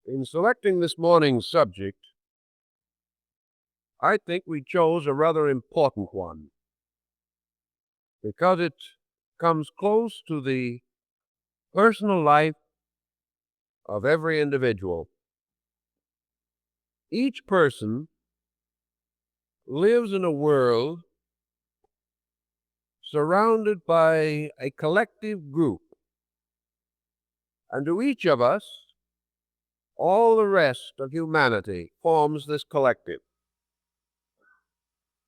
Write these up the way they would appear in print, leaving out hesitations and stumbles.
In selecting this morning's subject, I think we chose a rather important one because it comes close to the personal life of every individual. Each person lives in a world surrounded by a collective group, and to each of us, all the rest of humanity forms this collective.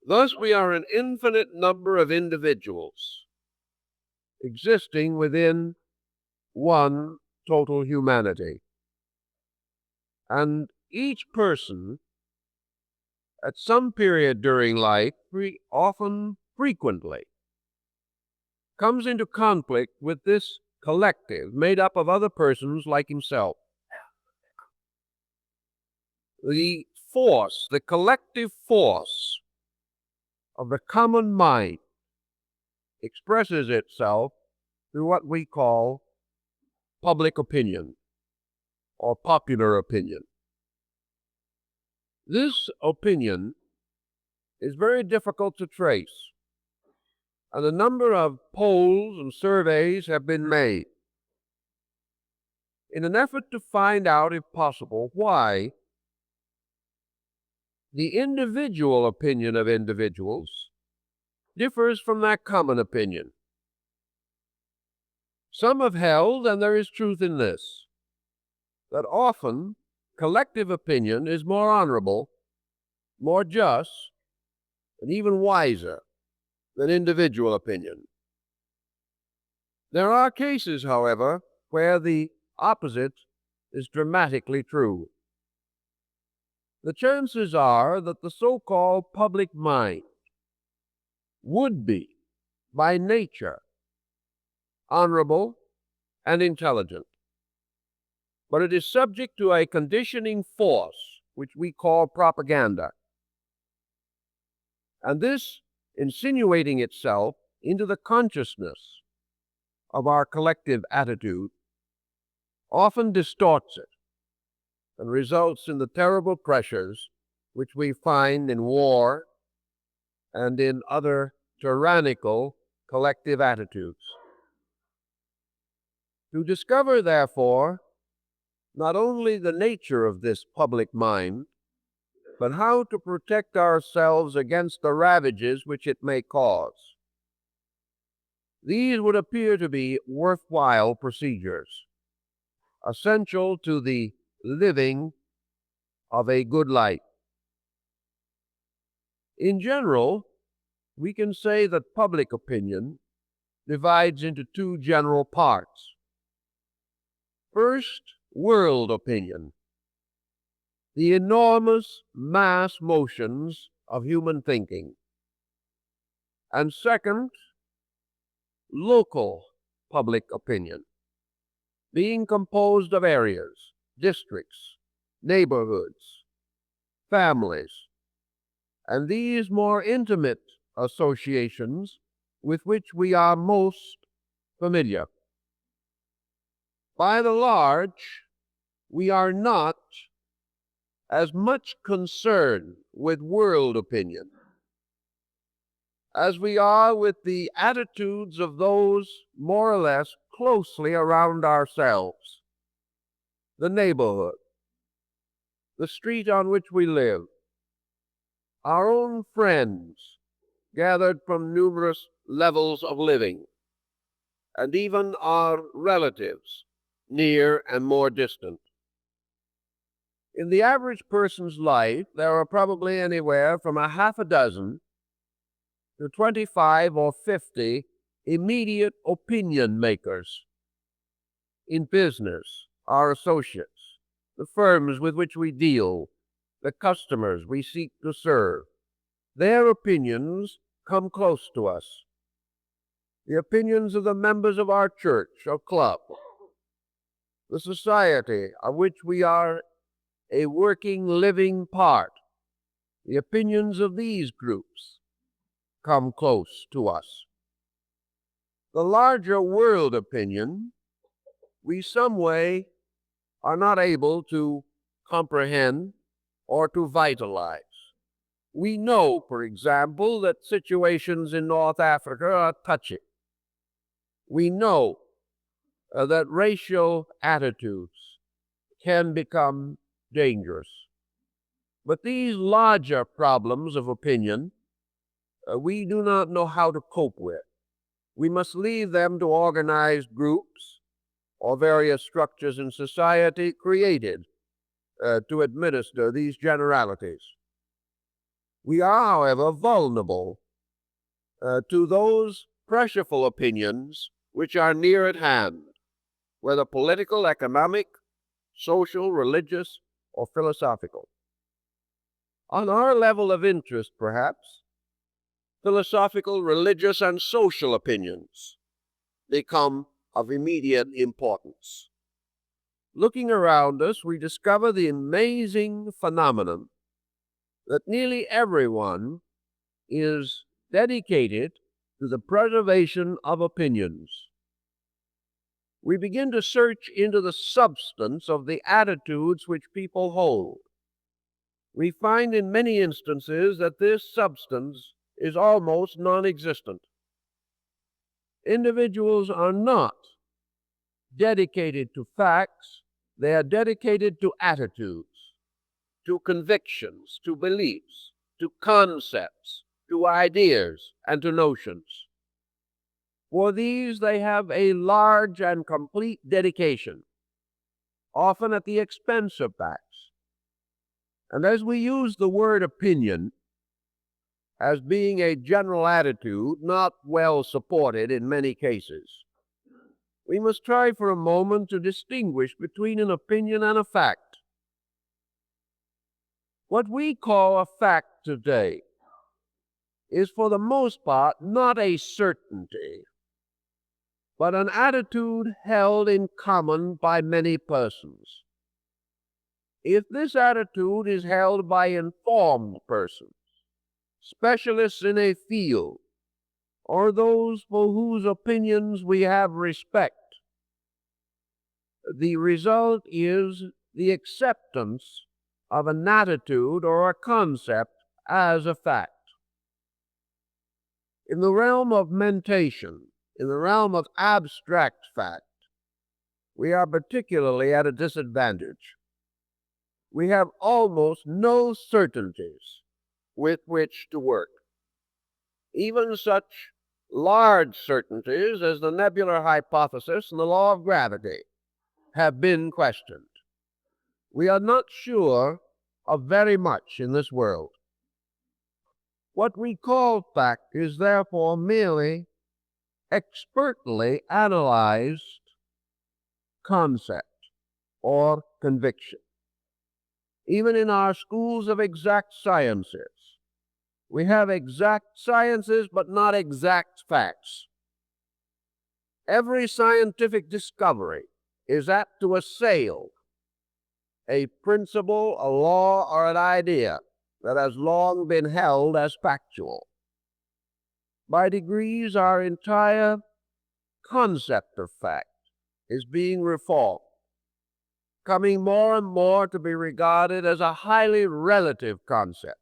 Thus, we are an infinite number of individuals existing within one total humanity. And each person, at some period during life, often frequently, comes into conflict with this collective made up of other persons like himself. The force, the collective force of the common mind expresses itself through what we call public opinion or popular opinion. This opinion is very difficult to trace, and a number of polls and surveys have been made in an effort to find out, if possible, why the individual opinion of individuals differs from that common opinion. Some have held, and there is truth in this, that often collective opinion is more honorable, more just, and even wiser than individual opinion. There are cases, however, where the opposite is dramatically true. The chances are that the so-called public mind would be, by nature, honorable and intelligent, but it is subject to a conditioning force which we call propaganda, and this insinuating itself into the consciousness of our collective attitude often distorts it and results in the terrible pressures which we find in war and in other tyrannical collective attitudes. To discover, therefore, not only the nature of this public mind, but how to protect ourselves against the ravages which it may cause. These would appear to be worthwhile procedures, essential to the living of a good life. In general, we can say that public opinion divides into two general parts. First, world opinion, the enormous mass motions of human thinking. And second, local public opinion, being composed of areas, districts, neighborhoods, families, and these more intimate associations with which we are most familiar. By the large, we are not as much concerned with world opinion as we are with the attitudes of those more or less closely around ourselves, the neighborhood, the street on which we live, our own friends gathered from numerous levels of living, and even our relatives, near and more distant. In the average person's life, there are probably anywhere from a half a dozen to 25 or 50 immediate opinion makers. In business, our associates, the firms with which we deal, the customers we seek to serve, their opinions come close to us. The opinions of the members of our church or club, the society of which we are a working, living part, the opinions of these groups come close to us. The larger world opinion, we some way are not able to comprehend, or to vitalize. We know, for example, that situations in North Africa are touchy. We know that racial attitudes can become dangerous. But these larger problems of opinion, we do not know how to cope with. We must leave them to organized groups or various structures in society created to administer these generalities. We are, however, vulnerable to those pressureful opinions which are near at hand, whether political, economic, social, religious, or philosophical. On our level of interest, perhaps, philosophical, religious, and social opinions become of immediate importance. Looking around us, we discover the amazing phenomenon that nearly everyone is dedicated to the preservation of opinions. We begin to search into the substance of the attitudes which people hold. We find in many instances that this substance is almost non-existent. Individuals are not dedicated to facts, they are dedicated to attitudes, to convictions, to beliefs, to concepts, to ideas, and to notions. For these they have a large and complete dedication, often at the expense of facts. And as we use the word opinion as being a general attitude not well supported in many cases, we must try for a moment to distinguish between an opinion and a fact. What we call a fact today is for the most part not a certainty, but an attitude held in common by many persons. If this attitude is held by informed persons, specialists in a field, or those for whose opinions we have respect, the result is the acceptance of an attitude or a concept as a fact. In the realm of mentation, in the realm of abstract fact, we are particularly at a disadvantage. We have almost no certainties with which to work. Even such large certainties as the nebular hypothesis and the law of gravity have been questioned. We are not sure of very much in this world. What we call fact is therefore merely expertly analyzed concept or conviction. Even in our schools of exact sciences, we have exact sciences but not exact facts. Every scientific discovery is apt to assail a principle, a law, or an idea that has long been held as factual. By degrees, our entire concept of fact is being reformed, coming more and more to be regarded as a highly relative concept,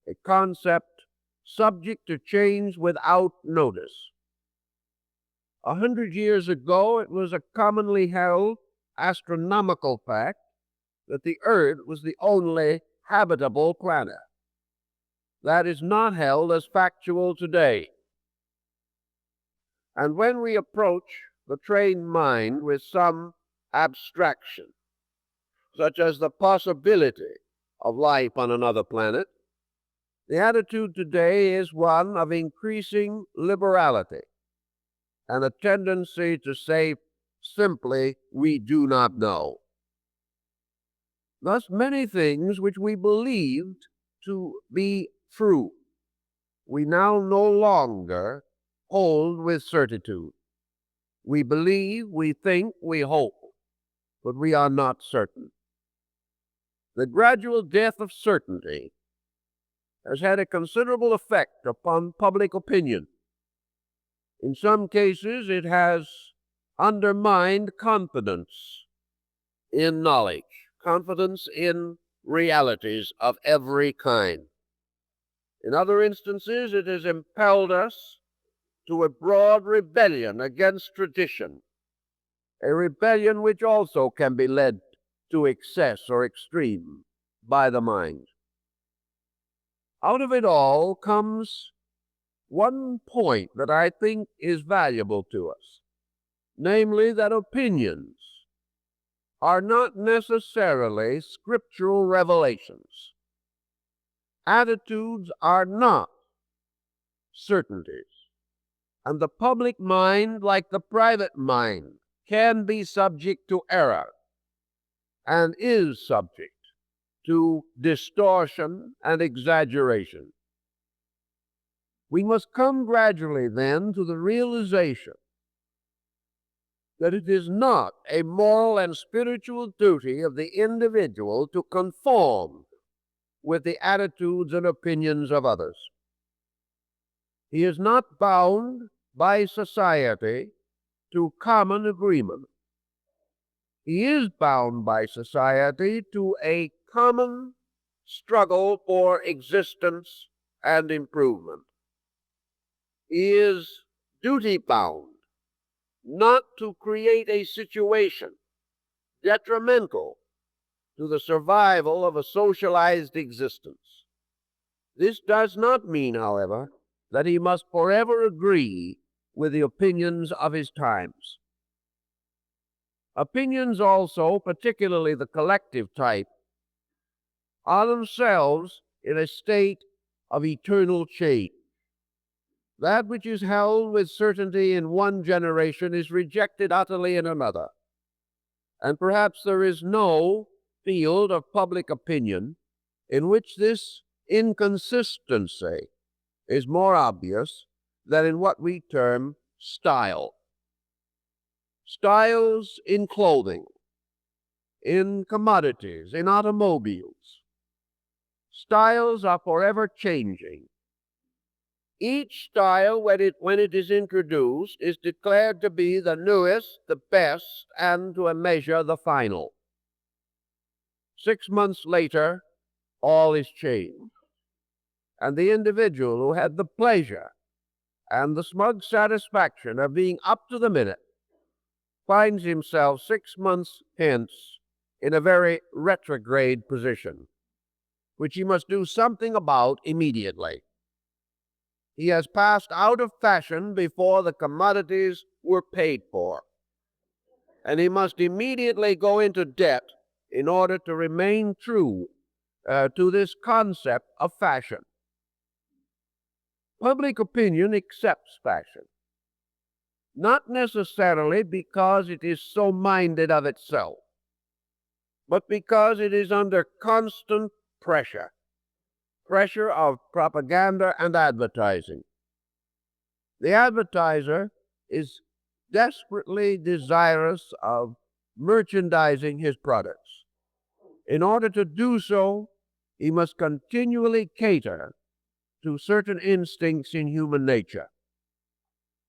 a concept subject to change without notice. 100 years ago, it was a commonly held astronomical fact that the Earth was the only habitable planet. That is not held as factual today. And when we approach the trained mind with some abstraction, such as the possibility of life on another planet, the attitude today is one of increasing liberality and a tendency to say simply, we do not know. Thus, many things which we believed to be true, we now no longer hold with certitude. We believe, we think, we hope, but we are not certain. The gradual death of certainty has had a considerable effect upon public opinion. In some cases, it has undermined confidence in knowledge, confidence in realities of every kind. In other instances, it has impelled us to a broad rebellion against tradition, a rebellion which also can be led to excess or extreme by the mind. Out of it all comes one point that I think is valuable to us, namely that opinions are not necessarily scriptural revelations. Attitudes are not certainties. And the public mind, like the private mind, can be subject to error and is subject to distortion and exaggeration. We must come gradually then to the realization that it is not a moral and spiritual duty of the individual to conform with the attitudes and opinions of others. He is not bound by society to common agreement. He is bound by society to a common struggle for existence and improvement. He is duty-bound not to create a situation detrimental to the survival of a socialized existence. This does not mean, however, that he must forever agree with the opinions of his times. Opinions also, particularly the collective type, are themselves in a state of eternal change. That which is held with certainty in one generation is rejected utterly in another. And perhaps there is no field of public opinion in which this inconsistency is more obvious than in what we term style. Styles in clothing, in commodities, in automobiles. Styles are forever changing. Each style, when it is introduced, is declared to be the newest, the best, and to a measure the final. 6 months later, all is changed. And the individual who had the pleasure and the smug satisfaction of being up to the minute finds himself 6 months hence in a very retrograde position, which he must do something about immediately. He has passed out of fashion before the commodities were paid for, and he must immediately go into debt in order to remain true to this concept of fashion. Public opinion accepts fashion, not necessarily because it is so minded of itself, but because it is under constant pressure of propaganda and advertising. The advertiser is desperately desirous of merchandising his products. In order to do so, he must continually cater to certain instincts in human nature.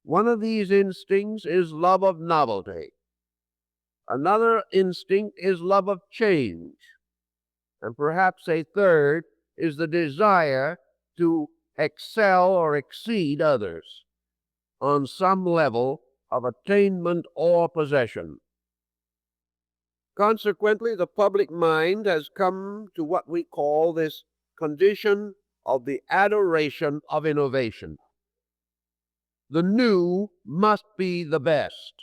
One of these instincts is love of novelty. Another instinct is love of change. And perhaps a third is the desire to excel or exceed others on some level of attainment or possession. Consequently, the public mind has come to what we call this condition of the adoration of innovation. The new must be the best,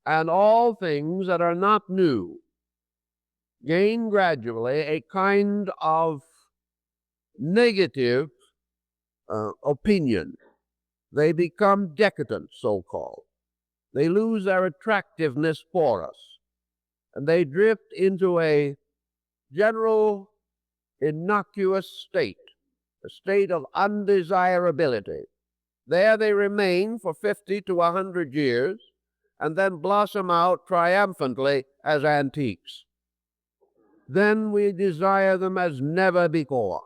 and all things that are not new gain gradually a kind of negative opinion. They become decadent, so-called. They lose their attractiveness for us, and they drift into a general innocuous state, a state of undesirability. There they remain for 50 to 100 years, and then blossom out triumphantly as antiques. Then we desire them as never before.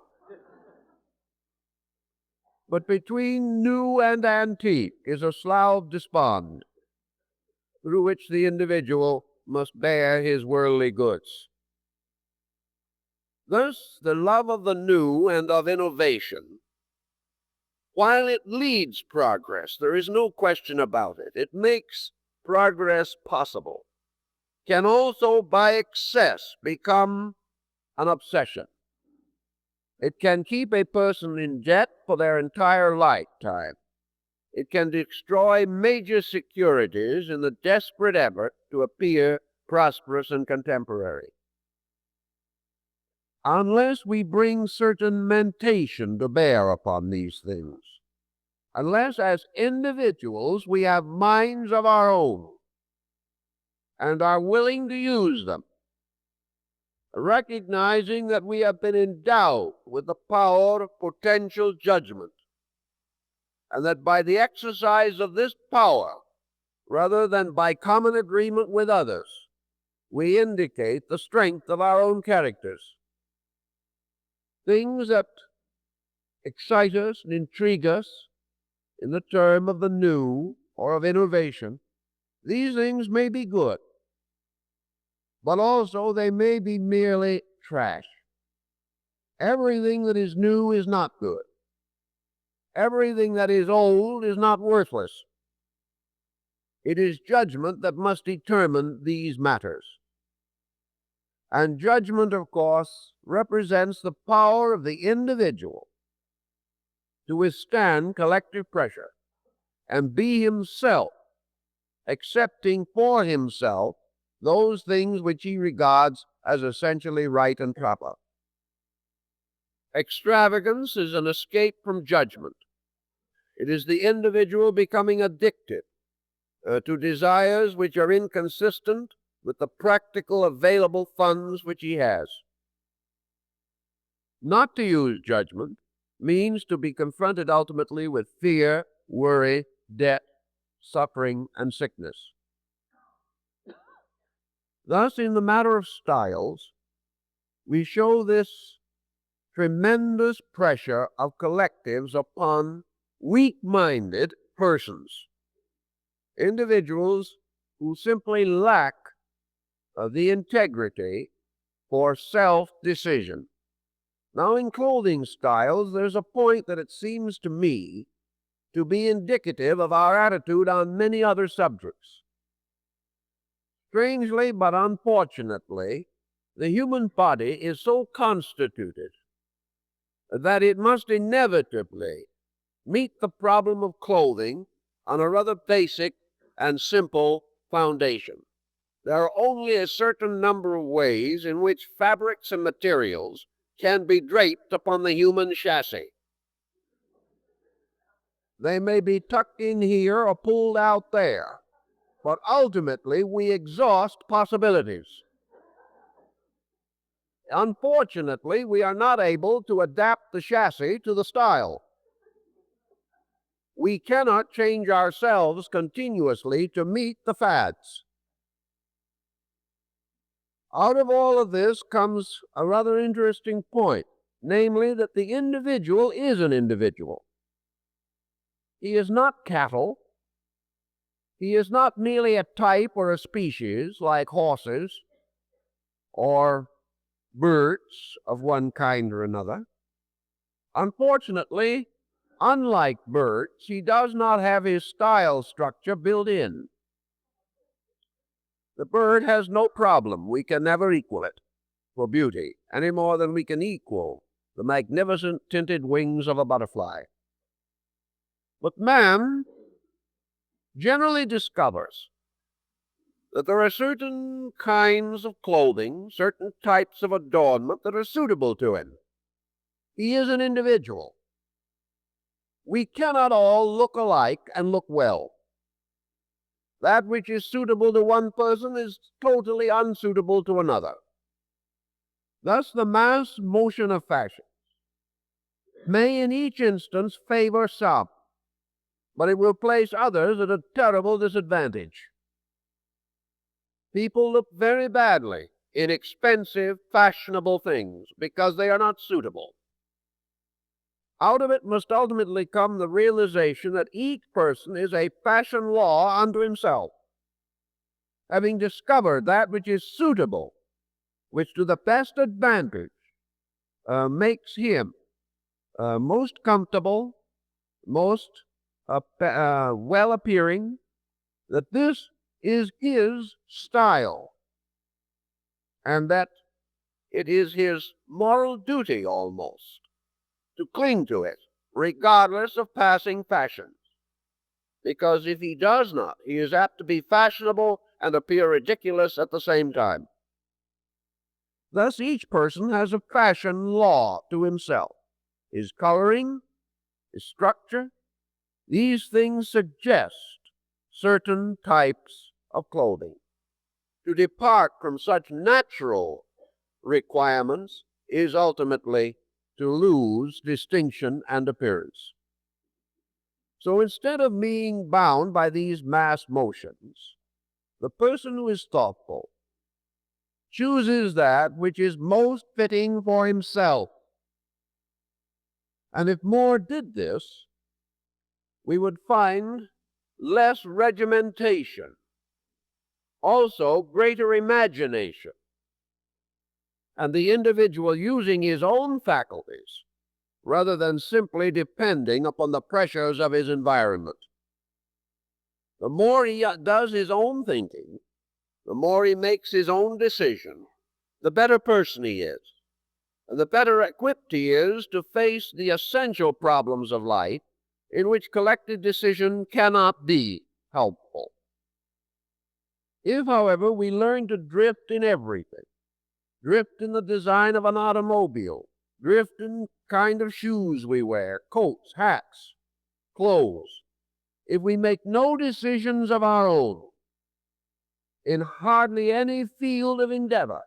But between new and antique is a slough of despond, through which the individual must bear his worldly goods. Thus, the love of the new and of innovation, while it leads progress, there is no question about it, it makes progress possible, can also by excess become an obsession. It can keep a person in debt for their entire lifetime. It can destroy major securities in the desperate effort to appear prosperous and contemporary. Unless we bring certain mentation to bear upon these things, unless as individuals we have minds of our own and are willing to use them, recognizing that we have been endowed with the power of potential judgment, and that by the exercise of this power, rather than by common agreement with others, we indicate the strength of our own characters. Things that excite us and intrigue us in the term of the new or of innovation, these things may be good, but also they may be merely trash. Everything that is new is not good. Everything that is old is not worthless. It is judgment that must determine these matters. And judgment, of course, represents the power of the individual to withstand collective pressure and be himself, accepting for himself those things which he regards as essentially right and proper. Extravagance is an escape from judgment. It is the individual becoming addicted to desires which are inconsistent with the practical available funds which he has. Not to use judgment means to be confronted ultimately with fear, worry, debt, suffering, and sickness. Thus, in the matter of styles, we show this tremendous pressure of collectives upon weak-minded persons, individuals who simply lack the integrity for self-decision. Now, in clothing styles, there's a point that it seems to me to be indicative of our attitude on many other subjects. Strangely but unfortunately, the human body is so constituted that it must inevitably meet the problem of clothing on a rather basic and simple foundation. There are only a certain number of ways in which fabrics and materials can be draped upon the human chassis. They may be tucked in here or pulled out there, but ultimately we exhaust possibilities. Unfortunately, we are not able to adapt the chassis to the style. We cannot change ourselves continuously to meet the fads. Out of all of this comes a rather interesting point, namely that the individual is an individual. He is not cattle. He is not merely a type or a species like horses or birds of one kind or another. Unfortunately, unlike birds, he does not have his style structure built in. The bird has no problem. We can never equal it for beauty, any more than we can equal the magnificent tinted wings of a butterfly. But man generally discovers that there are certain kinds of clothing, certain types of adornment that are suitable to him. He is an individual. We cannot all look alike and look well. That which is suitable to one person is totally unsuitable to another. Thus, the mass motion of fashion may in each instance favor some, but it will place others at a terrible disadvantage. People look very badly in expensive, fashionable things because they are not suitable. Out of it must ultimately come the realization that each person is a fashion law unto himself. having discovered that which is suitable, which to the best advantage makes him most comfortable, most well appearing, that this is his style, and that it is his moral duty almost to cling to it, regardless of passing fashions. Because if he does not, he is apt to be fashionable and appear ridiculous at the same time. Thus each person has a fashion law to himself. His coloring, his structure, these things suggest certain types of clothing. To depart from such natural requirements is ultimately to lose distinction and appearance. So instead of being bound by these mass motions, the person who is thoughtful chooses that which is most fitting for himself. And if more did this, we would find less regimentation, also greater imagination, and the individual using his own faculties rather than simply depending upon the pressures of his environment. The more he does his own thinking, the more he makes his own decision, the better person he is, and the better equipped he is to face the essential problems of life in which collective decision cannot be helpful. If, however, we learn to drift in everything, drift in the design of an automobile, drift in the kind of shoes we wear, coats, hats, clothes, if we make no decisions of our own in hardly any field of endeavor,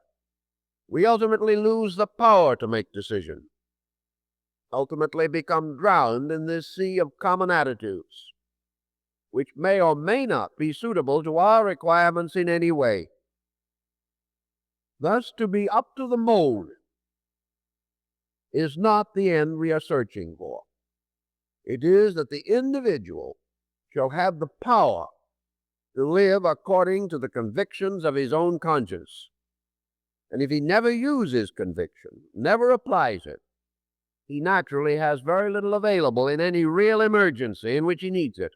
we ultimately lose the power to make decisions, ultimately become drowned in this sea of common attitudes, which may or may not be suitable to our requirements in any way. Thus, to be up to the mold is not the end we are searching for. It is that the individual shall have the power to live according to the convictions of his own conscience. And if he never uses conviction, never applies it, he naturally has very little available in any real emergency in which he needs it.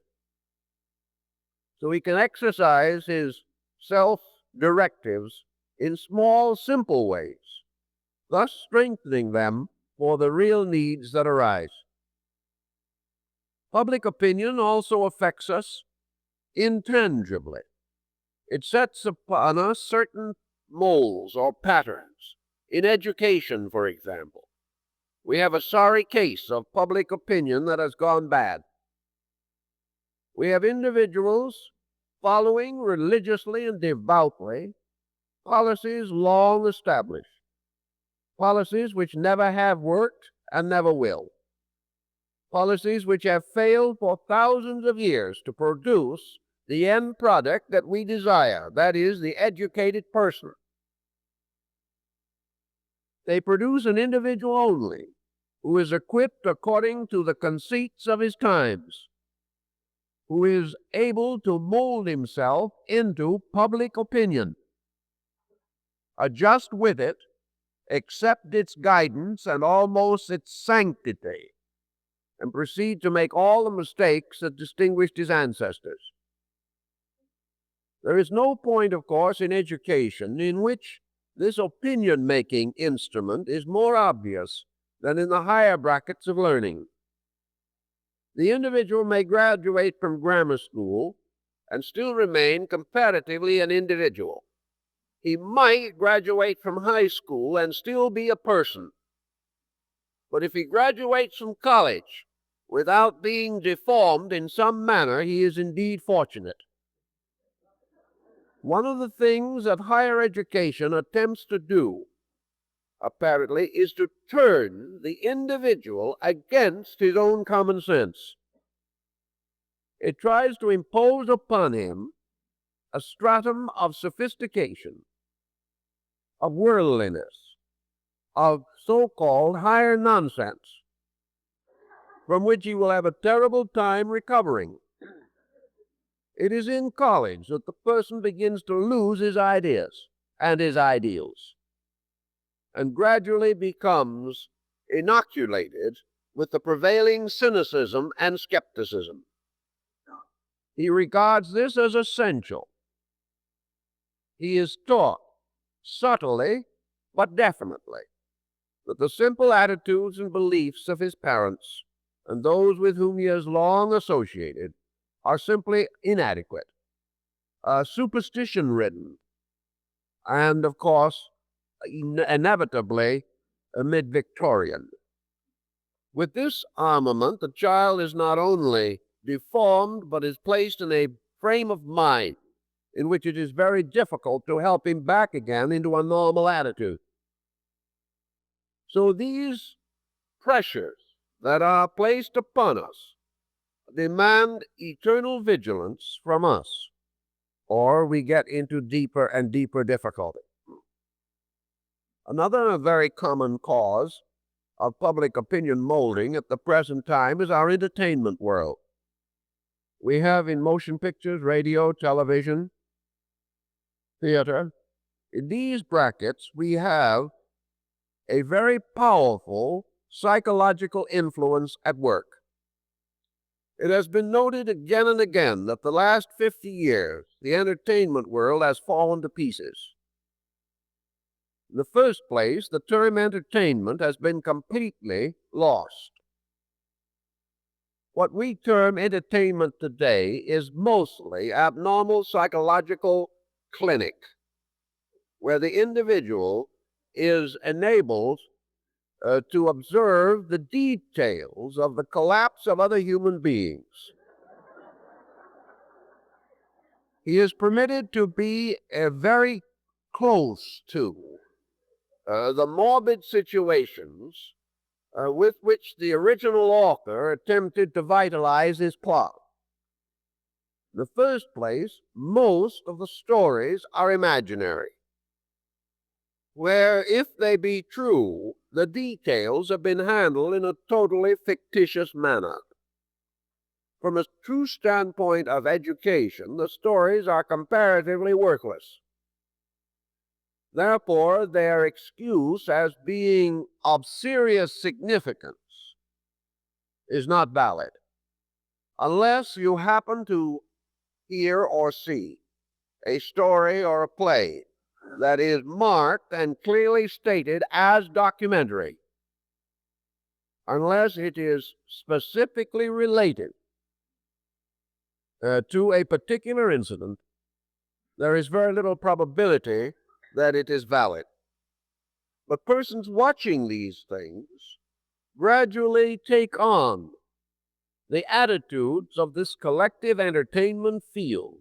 So he can exercise his self-directives in small, simple ways, thus strengthening them for the real needs that arise. Public opinion also affects us intangibly. It sets upon us certain molds or patterns. In education, for example, we have a sorry case of public opinion that has gone bad. We have individuals following religiously and devoutly policies long established, policies which never have worked and never will, policies which have failed for thousands of years to produce the end product that we desire, that is, the educated person. They produce an individual only who is equipped according to the conceits of his times, who is able to mold himself into public opinion, adjust with it, accept its guidance and almost its sanctity, and proceed to make all the mistakes that distinguished his ancestors. There is no point, of course, in education in which this opinion-making instrument is more obvious than in the higher brackets of learning. The individual may graduate from grammar school and still remain comparatively an individual. He might graduate from high school and still be a person. But if he graduates from college without being deformed in some manner, he is indeed fortunate. One of the things that higher education attempts to do, apparently, is to turn the individual against his own common sense. It tries to impose upon him a stratum of sophistication, of worldliness, of so-called higher nonsense, from which he will have a terrible time recovering. It is in college that the person begins to lose his ideas and his ideals, and gradually becomes inoculated with the prevailing cynicism and skepticism. He regards this as essential. He is taught, subtly but definitely, that the simple attitudes and beliefs of his parents and those with whom he has long associated are simply inadequate, superstition-ridden, and, of course, inevitably mid-Victorian. With this armament, the child is not only deformed, but is placed in a frame of mind in which it is very difficult to help him back again into a normal attitude. So these pressures that are placed upon us demand eternal vigilance from us, or we get into deeper and deeper difficulty. Another very common cause of public opinion molding at the present time is our entertainment world. We have in motion pictures, radio, television, theater, in these brackets we have a very powerful psychological influence at work. It has been noted again and again that the last 50 years, the entertainment world has fallen to pieces. In the first place, the term entertainment has been completely lost. What we term entertainment today is mostly abnormal psychological clinic, where the individual is enabled to observe the details of the collapse of other human beings. He is permitted to be very close to the morbid situations with which the original author attempted to vitalize his plot. In the first place, most of the stories are imaginary, where, if they be true, the details have been handled in a totally fictitious manner. From a true standpoint of education, the stories are comparatively worthless. Therefore, their excuse as being of serious significance is not valid, unless you happen to hear or see a story or a play that is marked and clearly stated as documentary, unless it is specifically related to a particular incident, there is very little probability that it is valid. But persons watching these things gradually take on the attitudes of this collective entertainment field.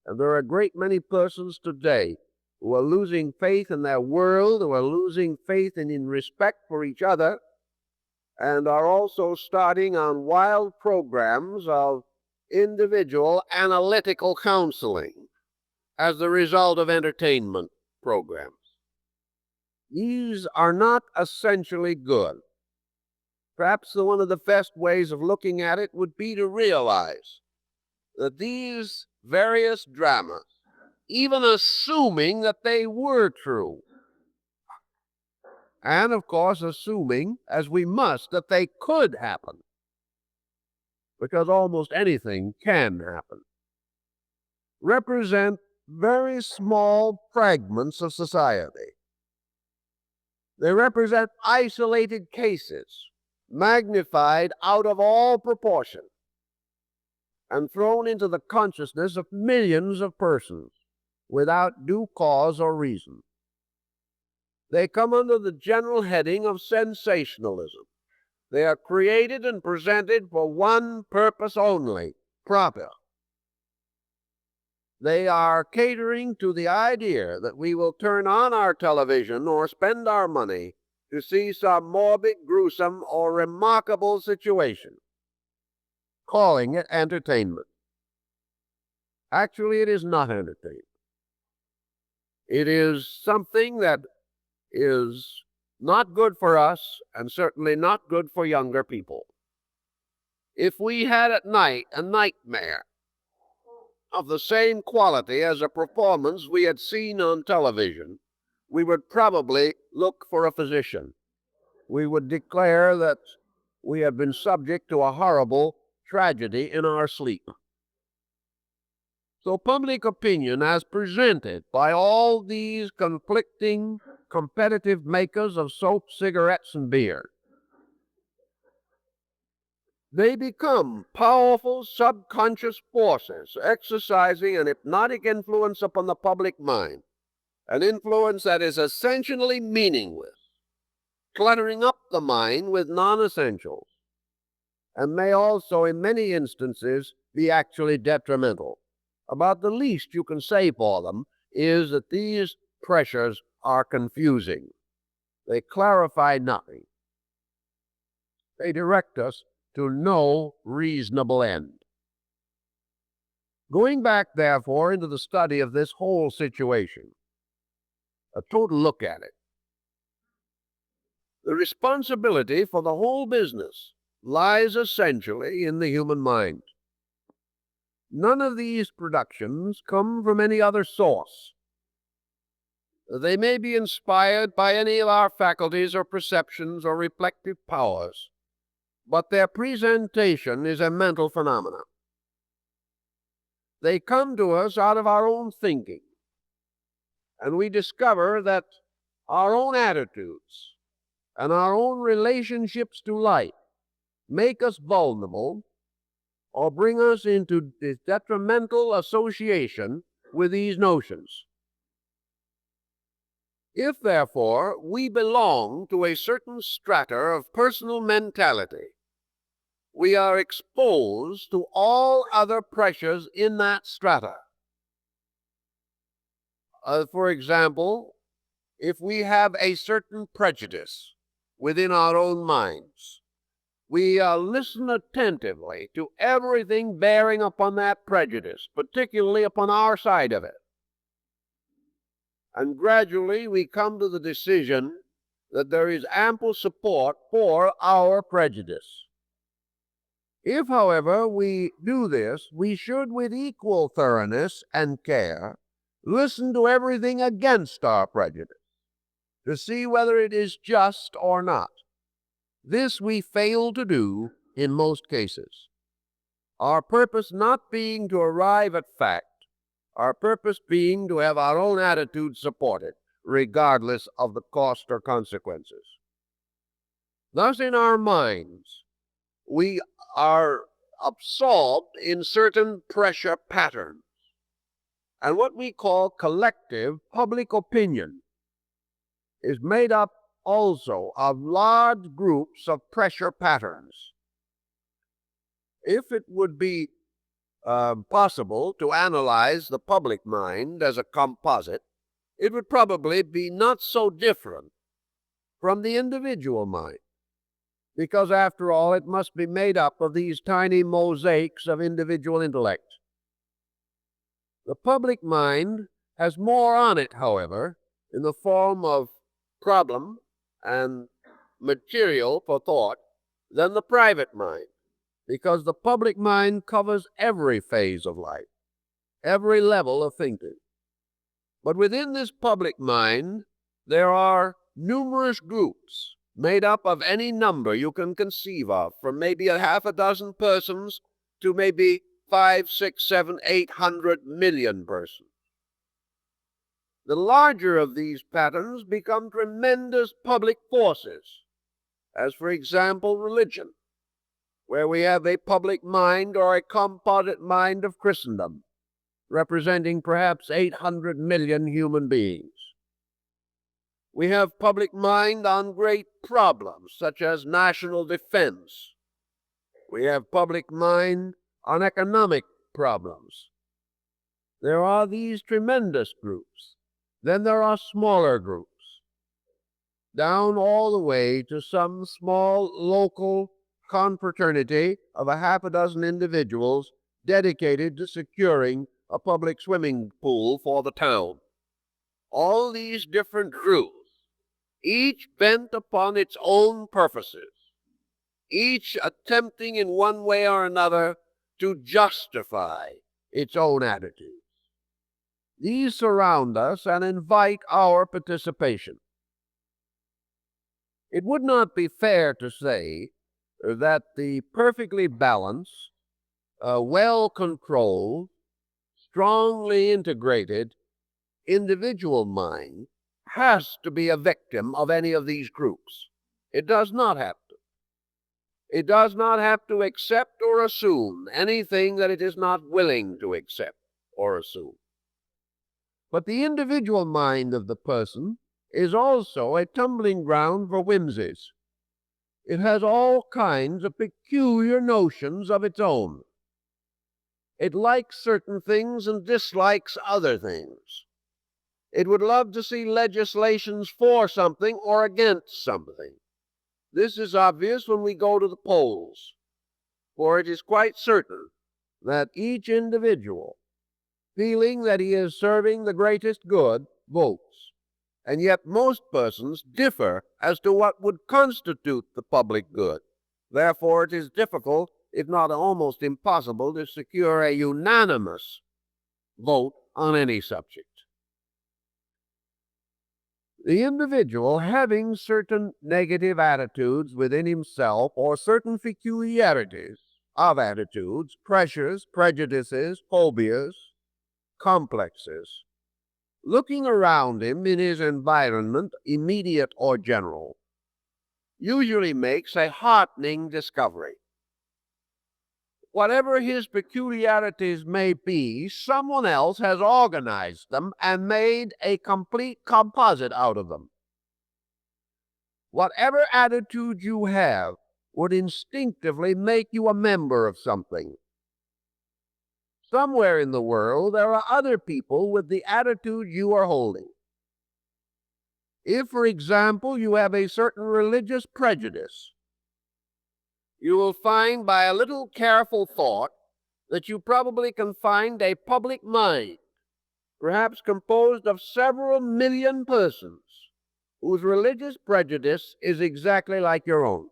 And there are a great many persons today who are losing faith in their world, who are losing faith in respect for each other, and are also starting on wild programs of individual analytical counseling as the result of entertainment programs. These are not essentially good. Perhaps one of the best ways of looking at it would be to realize that these various dramas, even assuming that they were true, and of course assuming, as we must, that they could happen, because almost anything can happen, represent very small fragments of society. They represent isolated cases, magnified out of all proportion, and thrown into the consciousness of millions of persons without due cause or reason. They come under the general heading of sensationalism. They are created and presented for one purpose only, profit. They are catering to the idea that we will turn on our television or spend our money to see some morbid, gruesome, or remarkable situation, calling it entertainment. Actually, it is not entertainment. It is something that is not good for us, and certainly not good for younger people. If we had at night a nightmare of the same quality as a performance we had seen on television, we would probably look for a physician. We would declare that we had been subject to a horrible tragedy in our sleep. So public opinion, as presented by all these conflicting, competitive makers of soap, cigarettes, and beer, they become powerful subconscious forces exercising an hypnotic influence upon the public mind, an influence that is essentially meaningless, cluttering up the mind with non-essentials, and may also, in many instances, be actually detrimental. About the least you can say for them is that these pressures are confusing. They clarify nothing. They direct us to no reasonable end. Going back, therefore, into the study of this whole situation, a total look at it, the responsibility for the whole business lies essentially in the human mind. None of these productions come from any other source. They may be inspired by any of our faculties or perceptions or reflective powers, but their presentation is a mental phenomenon. They come to us out of our own thinking, and we discover that our own attitudes and our own relationships to life make us vulnerable or bring us into this detrimental association with these notions. If, therefore, we belong to a certain strata of personal mentality, we are exposed to all other pressures in that strata. For example, if we have a certain prejudice within our own minds, we listen attentively to everything bearing upon that prejudice, particularly upon our side of it. And gradually we come to the decision that there is ample support for our prejudice. If, however, we do this, we should, with equal thoroughness and care, listen to everything against our prejudice, to see whether it is just or not. This we fail to do in most cases, our purpose not being to arrive at fact, our purpose being to have our own attitude supported, regardless of the cost or consequences. Thus, in our minds, we are absorbed in certain pressure patterns, and what we call collective public opinion is made up also of large groups of pressure patterns. If it would be possible to analyze the public mind as a composite, it would probably be not so different from the individual mind, because after all, it must be made up of these tiny mosaics of individual intellect. The public mind has more on it, however, in the form of problem and material for thought than the private mind, because the public mind covers every phase of life, every level of thinking. But within this public mind, there are numerous groups made up of any number you can conceive of, from maybe a half a dozen persons to maybe 5, 6, 7, 800 million persons. The larger of these patterns become tremendous public forces, as for example religion, where we have a public mind or a composite mind of Christendom, representing perhaps 800 million human beings. We have public mind on great problems such as national defense. We have public mind on economic problems. There are these tremendous groups. Then there are smaller groups, down all the way to some small local confraternity of a half a dozen individuals dedicated to securing a public swimming pool for the town. All these different groups, each bent upon its own purposes, each attempting in one way or another to justify its own attitudes. These surround us and invite our participation. It would not be fair to say that the perfectly balanced, well-controlled, strongly integrated individual mind has to be a victim of any of these groups. It does not have to. It does not have to accept or assume anything that it is not willing to accept or assume. But the individual mind of the person is also a tumbling ground for whimsies. It has all kinds of peculiar notions of its own. It likes certain things and dislikes other things. It would love to see legislations for something or against something. This is obvious when we go to the polls, for it is quite certain that each individual, feeling that he is serving the greatest good, votes. And yet most persons differ as to what would constitute the public good. Therefore, it is difficult, if not almost impossible, to secure a unanimous vote on any subject. The individual, having certain negative attitudes within himself or certain peculiarities of attitudes, pressures, prejudices, phobias, complexes, looking around him in his environment, immediate or general, usually makes a heartening discovery. Whatever his peculiarities may be, someone else has organized them and made a complete composite out of them. Whatever attitude you have would instinctively make you a member of something. Somewhere in the world, there are other people with the attitude you are holding. If, for example, you have a certain religious prejudice, you will find by a little careful thought that you probably can find a public mind, perhaps composed of several million persons, whose religious prejudice is exactly like your own.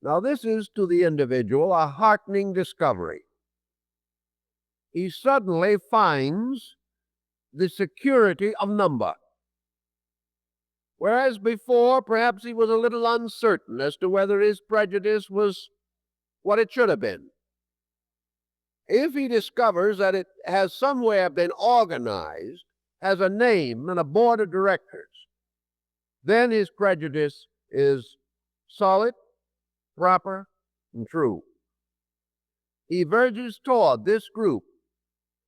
Now, this is to the individual a heartening discovery. He suddenly finds the security of number. Whereas before, perhaps he was a little uncertain as to whether his prejudice was what it should have been. If he discovers that it has somewhere been organized, has a name and a board of directors, then his prejudice is solid, proper, and true. He verges toward this group,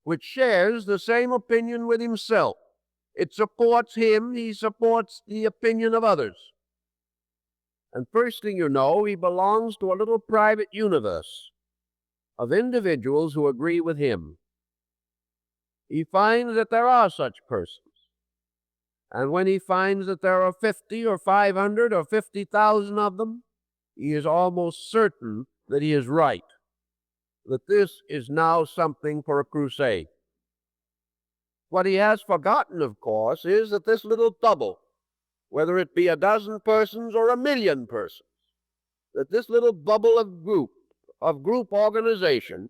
which shares the same opinion with himself. It supports him, he supports the opinion of others. And first thing you know, he belongs to a little private universe of individuals who agree with him. He finds that there are such persons. And when he finds that there are 50 or 500 or 50,000 of them, he is almost certain that he is right, that this is now something for a crusade. What he has forgotten, of course, is that this little bubble, whether it be a dozen persons or a million persons, that this little bubble of group organization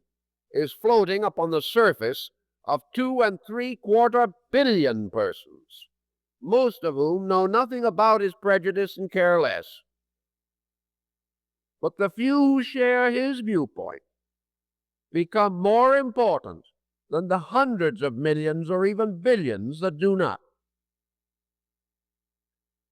is floating upon the surface of 2 3/4 billion persons, most of whom know nothing about his prejudice and care less. But the few who share his viewpoint become more important than the hundreds of millions or even billions that do not.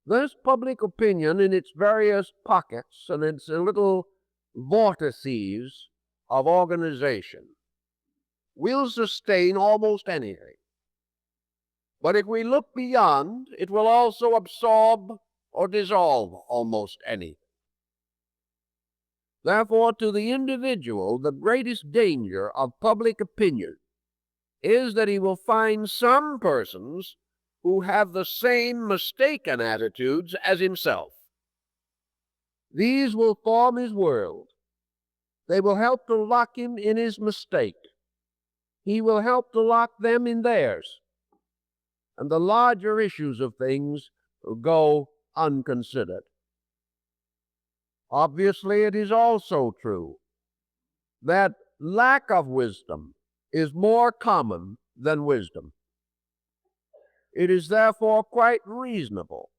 This public opinion in its various pockets and its little vortices of organization will sustain almost anything. But if we look beyond, it will also absorb or dissolve almost anything. Therefore, to the individual, the greatest danger of public opinion is that he will find some persons who have the same mistaken attitudes as himself. These will form his world. They will help to lock him in his mistake. He will help to lock them in theirs. And the larger issues of things will go unconsidered. Obviously, it is also true that lack of wisdom is more common than wisdom. It is therefore quite reasonable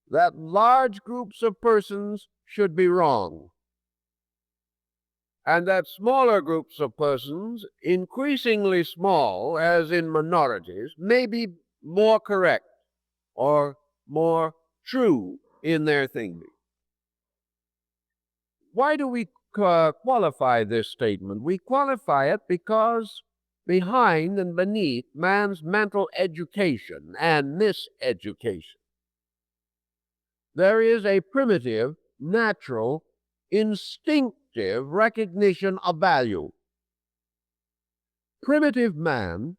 that large groups of persons should be wrong, and that smaller groups of persons, increasingly small, as in minorities, may be more correct or more true in their thinking. Why do we qualify this statement? We qualify it because behind and beneath man's mental education and miseducation, there is a primitive, natural, instinctive recognition of value. Primitive man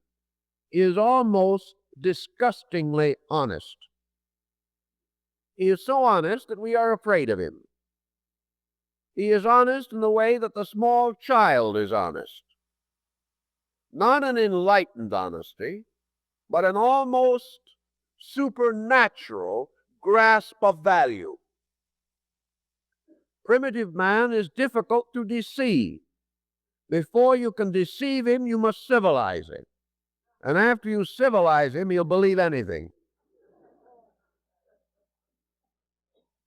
is almost disgustingly honest. He is so honest that we are afraid of him. He is honest in the way that the small child is honest. Not an enlightened honesty, but an almost supernatural grasp of value. Primitive man is difficult to deceive. Before you can deceive him, you must civilize him. And after you civilize him, he'll believe anything.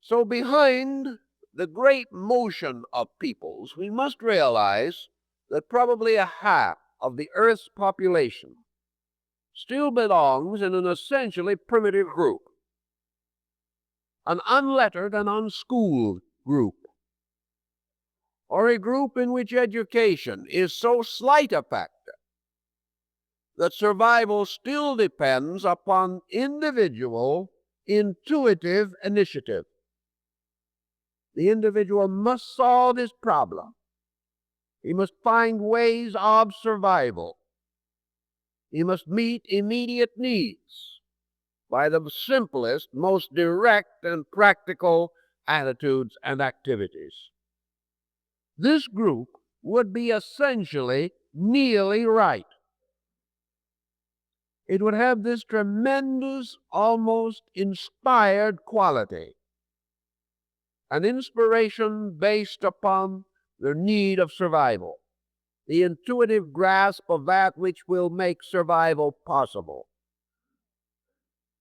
So behind the great motion of peoples, we must realize that probably a half of the Earth's population still belongs in an essentially primitive group, an unlettered and unschooled group, or a group in which education is so slight a factor that survival still depends upon individual intuitive initiative. The individual must solve his problem. He must find ways of survival. He must meet immediate needs by the simplest, most direct and practical attitudes and activities. This group would be essentially nearly right. It would have this tremendous, almost inspired quality, an inspiration based upon the need of survival, the intuitive grasp of that which will make survival possible.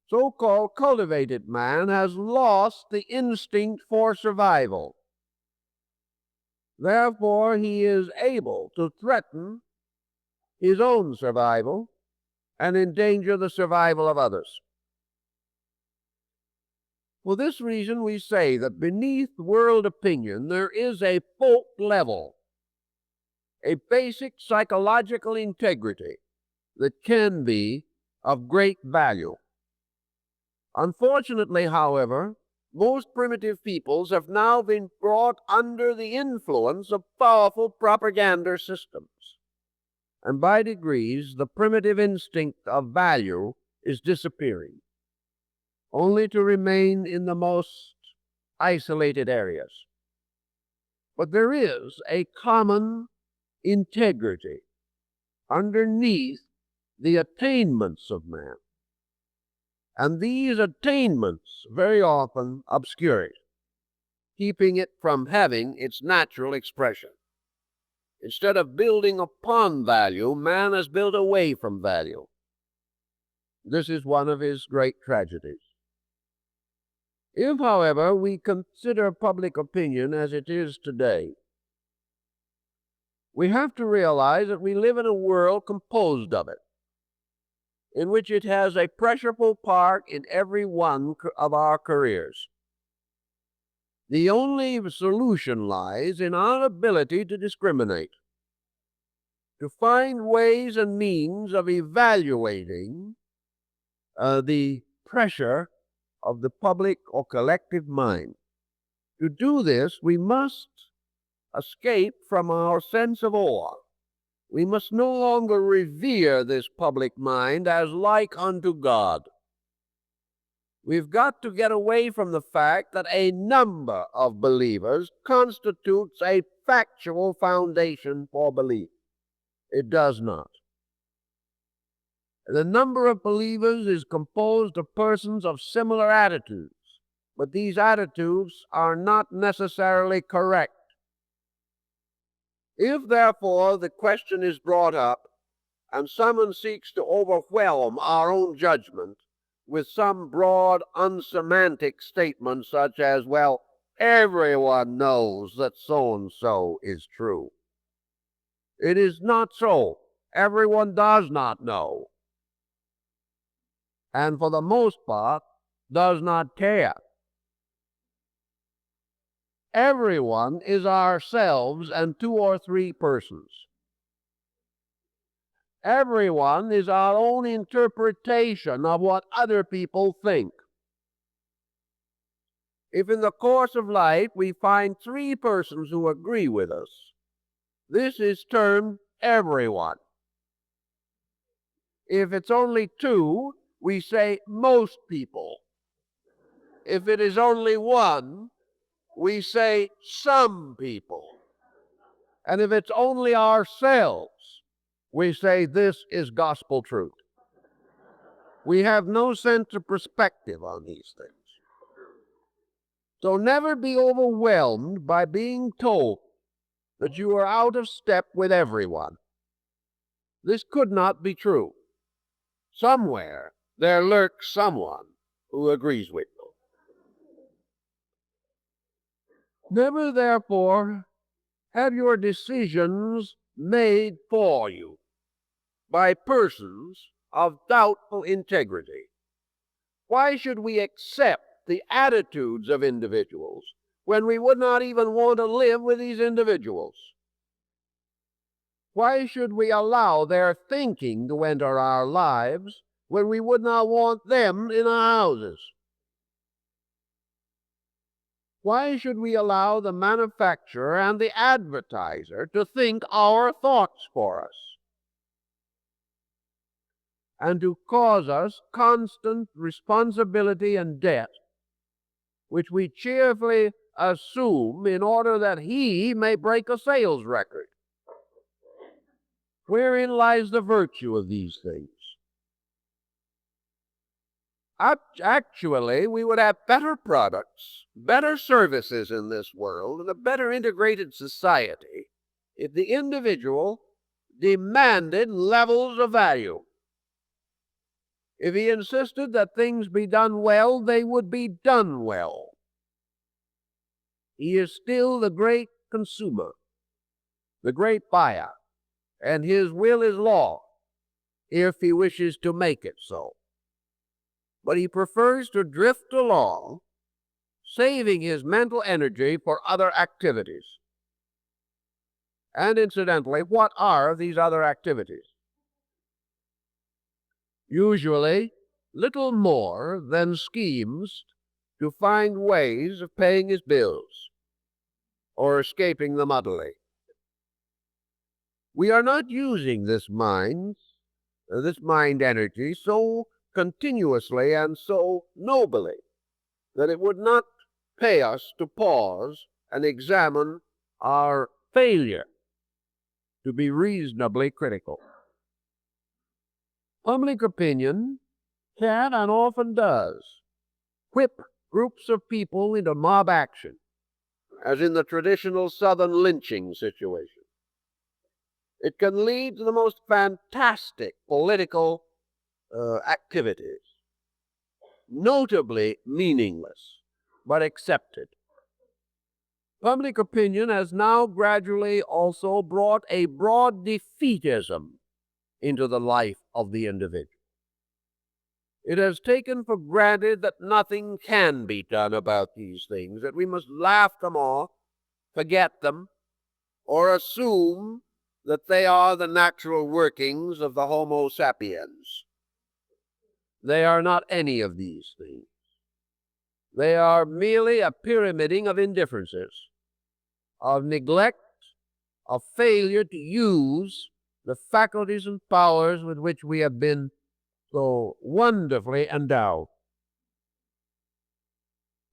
So-called cultivated man has lost the instinct for survival. Therefore, he is able to threaten his own survival and endanger the survival of others. For this reason, we say that beneath world opinion there is a folk level, a basic psychological integrity that can be of great value. Unfortunately, however, most primitive peoples have now been brought under the influence of powerful propaganda systems. And by degrees, the primitive instinct of value is disappearing, only to remain in the most isolated areas. But there is a common integrity underneath the attainments of man. And these attainments very often obscure it, keeping it from having its natural expression. Instead of building upon value, man has built away from value. This is one of his great tragedies. If, however, we consider public opinion as it is today, we have to realize that we live in a world composed of it, in which it has a pressureful part in every one of our careers. The only solution lies in our ability to discriminate, to find ways and means of evaluating the pressure of the public or collective mind. To do this, we must escape from our sense of awe. We must no longer revere this public mind as like unto God. We've got to get away from the fact that a number of believers constitutes a factual foundation for belief. It does not. The number of believers is composed of persons of similar attitudes, but these attitudes are not necessarily correct. If, therefore, the question is brought up and someone seeks to overwhelm our own judgment with some broad, unsemantic statement such as, well, everyone knows that so-and-so is true. It is not so. Everyone does not know. And for the most part, does not care. Everyone is ourselves and two or three persons. Everyone is our own interpretation of what other people think. If in the course of life we find three persons who agree with us, this is termed everyone. If it's only two, we say most people. If it is only one, we say some people. And if it's only ourselves, we say this is gospel truth. We have no sense of perspective on these things. So never be overwhelmed by being told that you are out of step with everyone. This could not be true. Somewhere there lurks someone who agrees with you. Never, therefore, have your decisions made for you by persons of doubtful integrity. Why should we accept the attitudes of individuals when we would not even want to live with these individuals? Why should we allow their thinking to enter our lives when we would not want them in our houses? Why should we allow the manufacturer and the advertiser to think our thoughts for us and to cause us constant responsibility and debt, which we cheerfully assume in order that he may break a sales record? Wherein lies the virtue of these things? Actually, we would have better products, better services in this world, and a better integrated society if the individual demanded levels of value. If he insisted that things be done well, they would be done well. He is still the great consumer, the great buyer, and his will is law if he wishes to make it so. But he prefers to drift along, saving his mental energy for other activities. And incidentally, what are these other activities? Usually, little more than schemes to find ways of paying his bills or escaping them utterly. We are not using this mind energy so continuously and so nobly that it would not pay us to pause and examine our failure to be reasonably critical. Public opinion can and often does whip groups of people into mob action, as in the traditional Southern lynching situation. It can lead to the most fantastic political activities, notably meaningless, but accepted. Public opinion has now gradually also brought a broad defeatism into the life of the individual. It has taken for granted that nothing can be done about these things, that we must laugh them off, forget them, or assume that they are the natural workings of the Homo sapiens. They are not any of these things. They are merely a pyramiding of indifferences, of neglect, of failure to use the faculties and powers with which we have been so wonderfully endowed.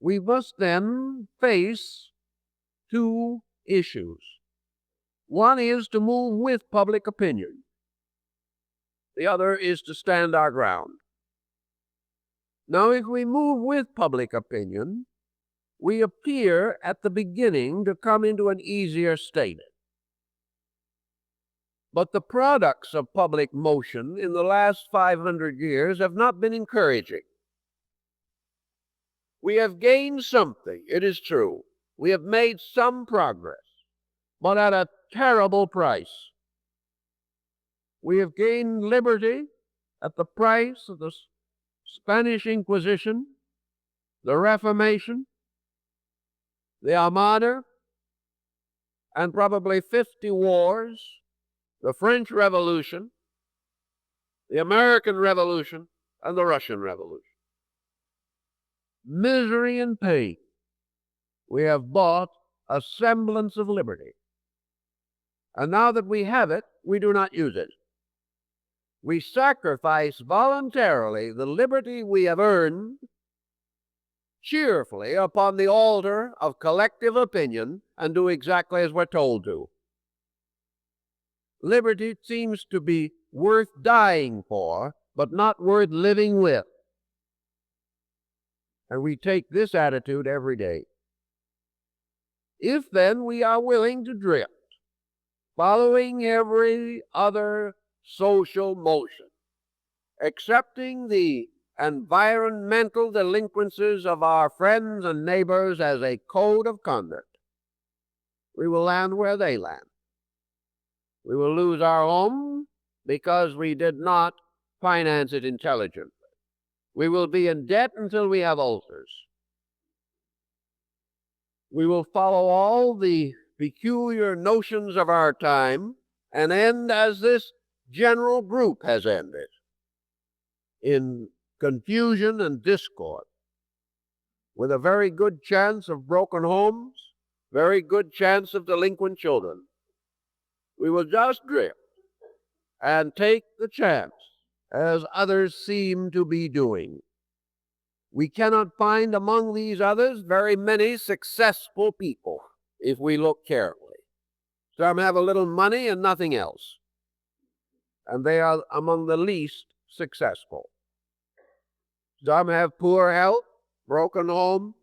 We must then face two issues. One is to move with public opinion. The other is to stand our ground. Now, if we move with public opinion, we appear at the beginning to come into an easier state. But the products of public motion in the last 500 years have not been encouraging. We have gained something, it is true. We have made some progress, but at a terrible price. We have gained liberty at the price of the Spanish Inquisition, the Reformation, the Armada, and probably 50 wars, the French Revolution, the American Revolution, and the Russian Revolution. Misery and pain. We have bought a semblance of liberty. And now that we have it, we do not use it. We sacrifice voluntarily the liberty we have earned cheerfully upon the altar of collective opinion and do exactly as we're told to. Liberty seems to be worth dying for, but not worth living with. And we take this attitude every day. If then we are willing to drift, following every other social motion, accepting the environmental delinquencies of our friends and neighbors as a code of conduct, we will land where they land. We will lose our home because we did not finance it intelligently. We will be in debt until we have ulcers. We will follow all the peculiar notions of our time and end as this general group has ended, in confusion and discord, with a very good chance of broken homes, very good chance of delinquent children. We will just drift and take the chance, as others seem to be doing. We cannot find among these others very many successful people, if we look carefully. Some have a little money and nothing else, and they are among the least successful. Some have poor health, broken homes,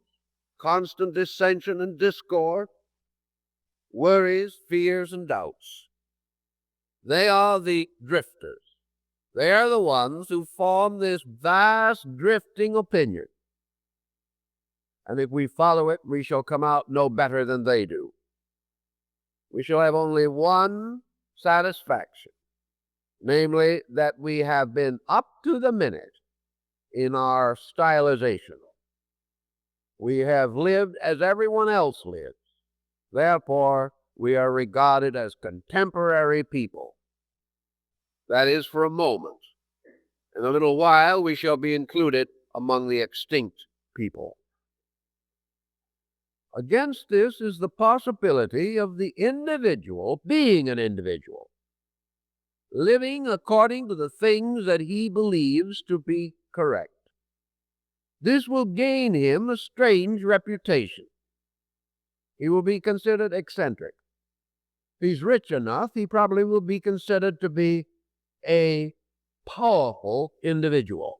constant dissension and discord, worries, fears, and doubts. They are the drifters. They are the ones who form this vast drifting opinion. And if we follow it, we shall come out no better than they do. We shall have only one satisfaction, namely that we have been up to the minute in our stylization. We have lived as everyone else lives. Therefore, we are regarded as contemporary people. That is for a moment. In a little while, we shall be included among the extinct people. Against this is the possibility of the individual being an individual, living according to the things that he believes to be correct. This will gain him a strange reputation. He will be considered eccentric. If he's rich enough, he probably will be considered to be a powerful individual.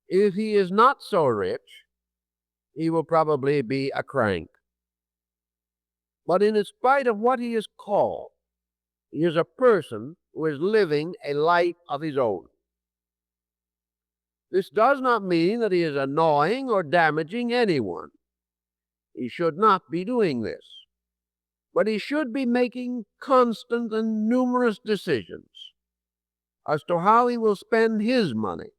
If he is not so rich, he will probably be a crank. But in spite of what he is called, he is a person who is living a life of his own. This does not mean that he is annoying or damaging anyone. He should not be doing this. But he should be making constant and numerous decisions as to how he will spend his money,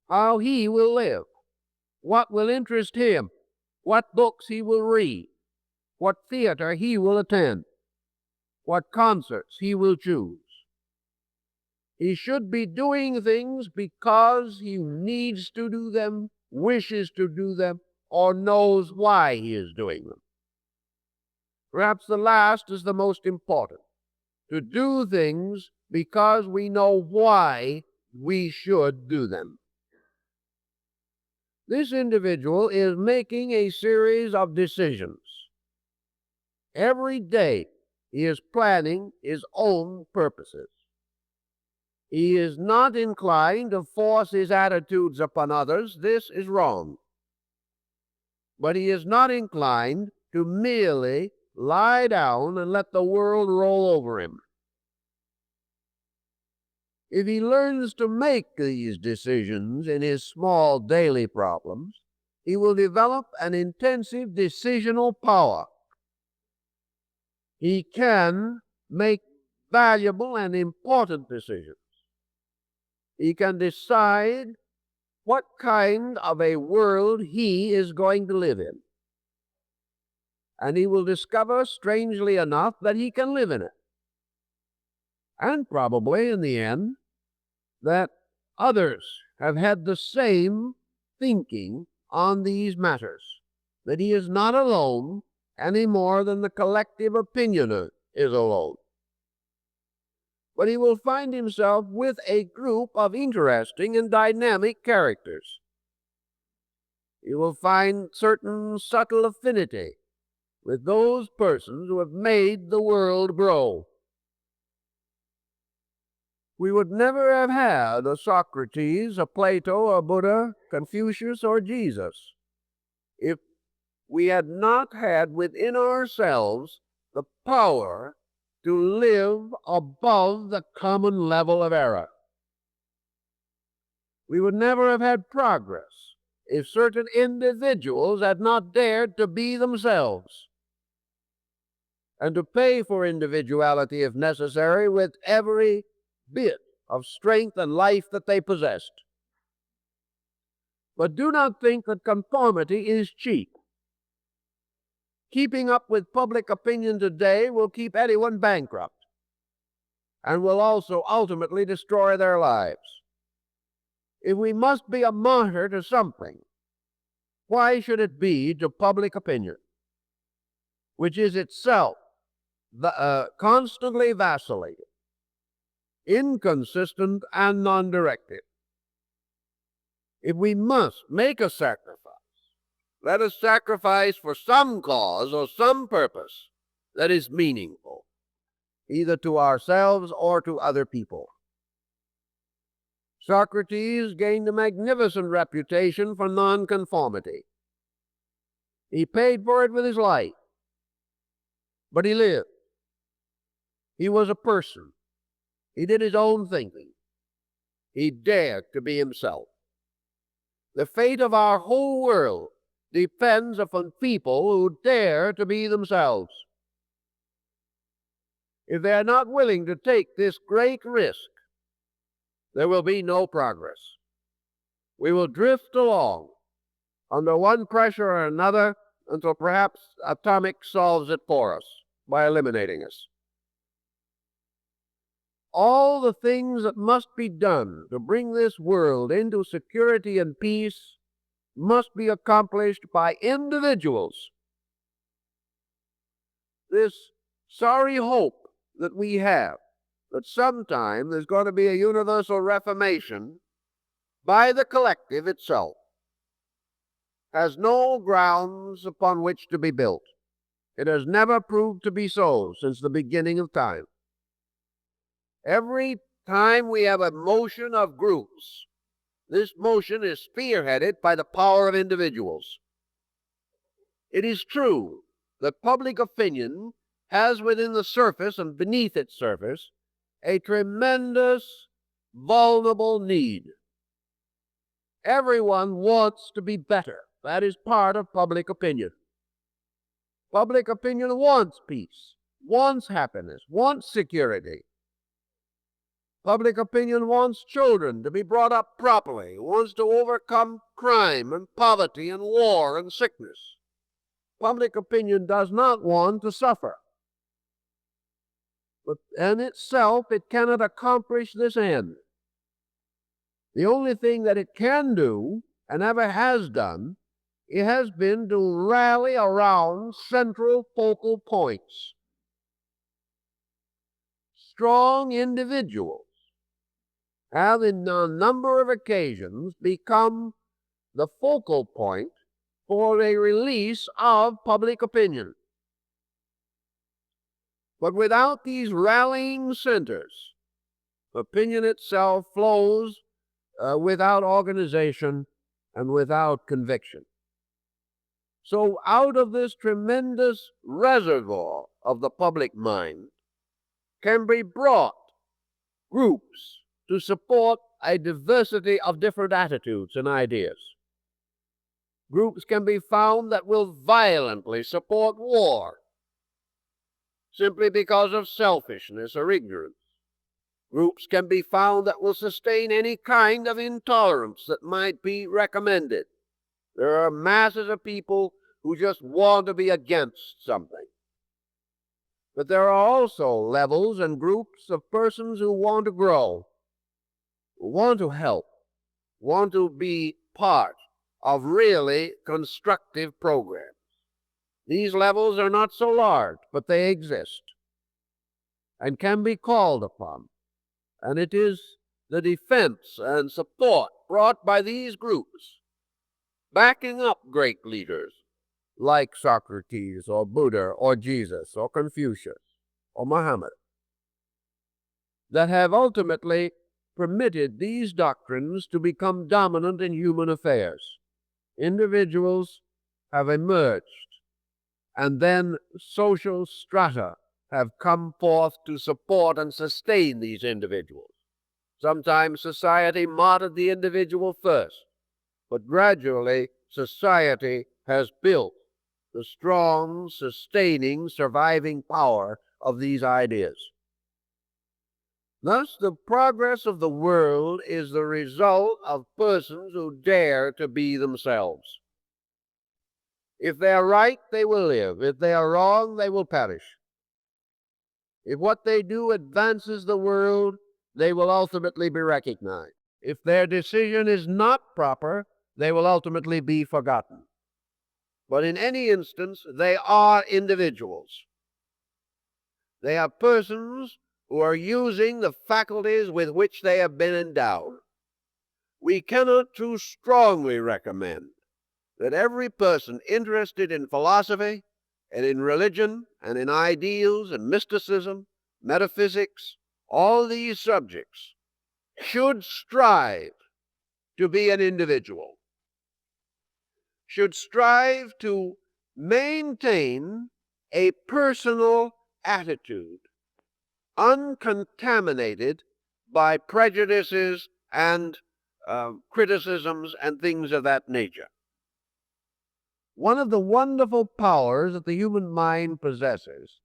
how he will live, what will interest him, what books he will read, what theater he will attend, what concerts he will choose. He should be doing things because he needs to do them, wishes to do them, or knows why he is doing them. Perhaps the last is the most important, to do things because we know why we should do them. This individual is making a series of decisions. Every day he is planning his own purposes. He is not inclined to force his attitudes upon others. This is wrong. But he is not inclined to merely lie down and let the world roll over him. If he learns to make these decisions in his small daily problems, he will develop an intensive decisional power. He can make valuable and important decisions. He can decide what kind of a world he is going to live in. And he will discover, strangely enough, that he can live in it. And probably, in the end, that others have had the same thinking on these matters, that he is not alone any more than the collective opinioner is alone. But he will find himself with a group of interesting and dynamic characters. He will find certain subtle affinity with those persons who have made the world grow. We would never have had a Socrates, a Plato, a Buddha, Confucius, or Jesus if we had not had within ourselves the power to live above the common level of error. We would never have had progress if certain individuals had not dared to be themselves and to pay for individuality, if necessary, with every bit of strength and life that they possessed. But do not think that conformity is cheap. Keeping up with public opinion today will keep anyone bankrupt and will also ultimately destroy their lives. If we must be a martyr to something, why should it be to public opinion, which is itself constantly vacillating, inconsistent, and non-directed? If we must make a sacrifice, let us sacrifice for some cause or some purpose that is meaningful, either to ourselves or to other people. Socrates gained a magnificent reputation for nonconformity. He paid for it with his life, but he lived. He was a person. He did his own thinking. He dared to be himself. The fate of our whole world depends upon people who dare to be themselves. If they are not willing to take this great risk, there will be no progress. We will drift along under one pressure or another until perhaps atomic solves it for us by eliminating us. All the things that must be done to bring this world into security and peace must be accomplished by individuals. This sorry hope that we have that sometime there's going to be a universal reformation by the collective itself has no grounds upon which to be built. It has never proved to be so since the beginning of time. Every time we have a motion of groups, this motion is spearheaded by the power of individuals. It is true that public opinion has within the surface and beneath its surface a tremendous, vulnerable need. Everyone wants to be better. That is part of public opinion. Public opinion wants peace, wants happiness, wants security. Public opinion wants children to be brought up properly, wants to overcome crime and poverty and war and sickness. Public opinion does not want to suffer. But in itself, it cannot accomplish this end. The only thing that it can do, and ever has done, it has been to rally around central focal points. Strong individuals have, in a number of occasions, become the focal point for a release of public opinion. But without these rallying centers, opinion itself flows without organization and without conviction. So out of this tremendous reservoir of the public mind can be brought groups to support a diversity of different attitudes and ideas. Groups can be found that will violently support war simply because of selfishness or ignorance. Groups can be found that will sustain any kind of intolerance that might be recommended. There are masses of people who just want to be against something. But there are also levels and groups of persons who want to grow, who want to help, want to be part of really constructive programs. These levels are not so large, but they exist and can be called upon. And it is the defense and support brought by these groups, backing up great leaders like Socrates or Buddha or Jesus or Confucius or Muhammad, that have ultimately permitted these doctrines to become dominant in human affairs. Individuals have emerged, and then social strata have come forth to support and sustain these individuals. Sometimes society martyred the individual first, but gradually society has built the strong, sustaining, surviving power of these ideas. Thus, the progress of the world is the result of persons who dare to be themselves. If they are right, they will live. If they are wrong, they will perish. If what they do advances the world, they will ultimately be recognized. If their decision is not proper, they will ultimately be forgotten. But in any instance, they are individuals. They are persons who are using the faculties with which they have been endowed. We cannot too strongly recommend that every person interested in philosophy and in religion and in ideals and mysticism, metaphysics, all these subjects, should strive to be an individual, should strive to maintain a personal attitude, uncontaminated by prejudices and criticisms and things of that nature. One of the wonderful powers that the human mind possesses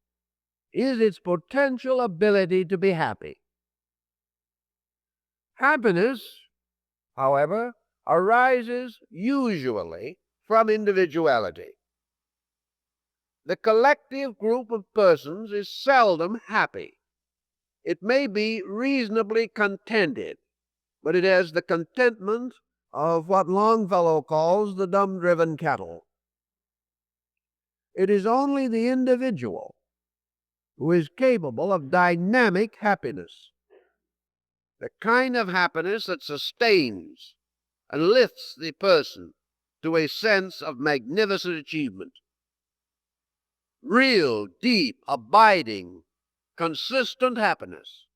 is its potential ability to be happy. Happiness, however, arises usually from individuality. The collective group of persons is seldom happy. It may be reasonably contented, but it has the contentment of what Longfellow calls the dumb-driven cattle. It is only the individual who is capable of dynamic happiness, the kind of happiness that sustains and lifts the person to a sense of magnificent achievement. Real, deep, abiding, consistent happiness.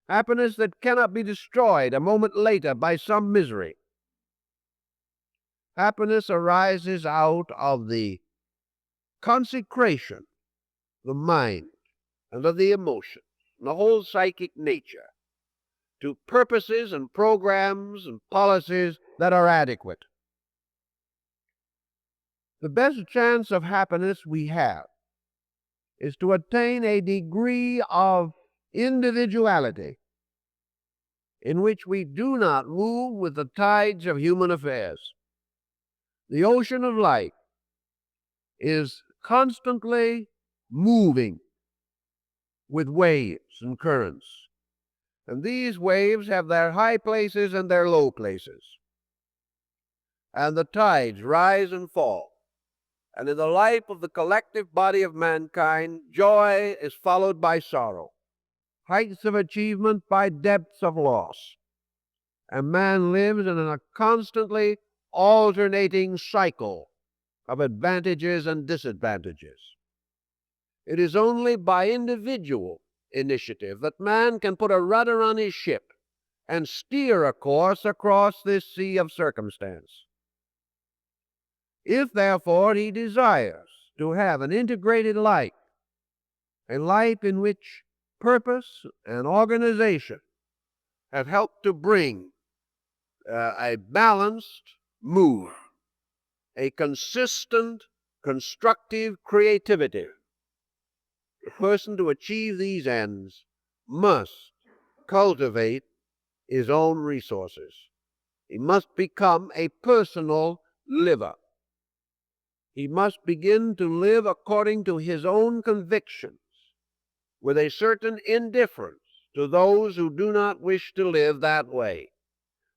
Happiness that cannot be destroyed a moment later by some misery. Happiness arises out of the consecration of the mind and of the emotions and the whole psychic nature to purposes and programs and policies that are adequate. The best chance of happiness we have is to attain a degree of individuality in which we do not move with the tides of human affairs. The ocean of life is constantly moving with waves and currents, and these waves have their high places and their low places, and the tides rise and fall. And in the life of the collective body of mankind, joy is followed by sorrow, heights of achievement by depths of loss, and man lives in a constantly alternating cycle of advantages and disadvantages. It is only by individual initiative that man can put a rudder on his ship and steer a course across this sea of circumstance. If, therefore, he desires to have an integrated life, a life in which purpose and organization have helped to bring a balanced mood, a consistent, constructive creativity, the person to achieve these ends must cultivate his own resources. He must become a personal liver. He must begin to live according to his own convictions, with a certain indifference to those who do not wish to live that way.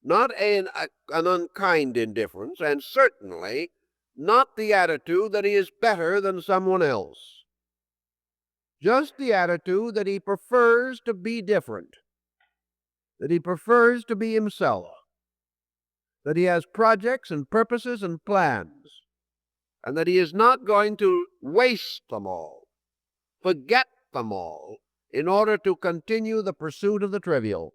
Not an unkind indifference, and certainly not the attitude that he is better than someone else. Just the attitude that he prefers to be different, that he prefers to be himself, that he has projects and purposes and plans, and that he is not going to waste them all, forget them all, in order to continue the pursuit of the trivial.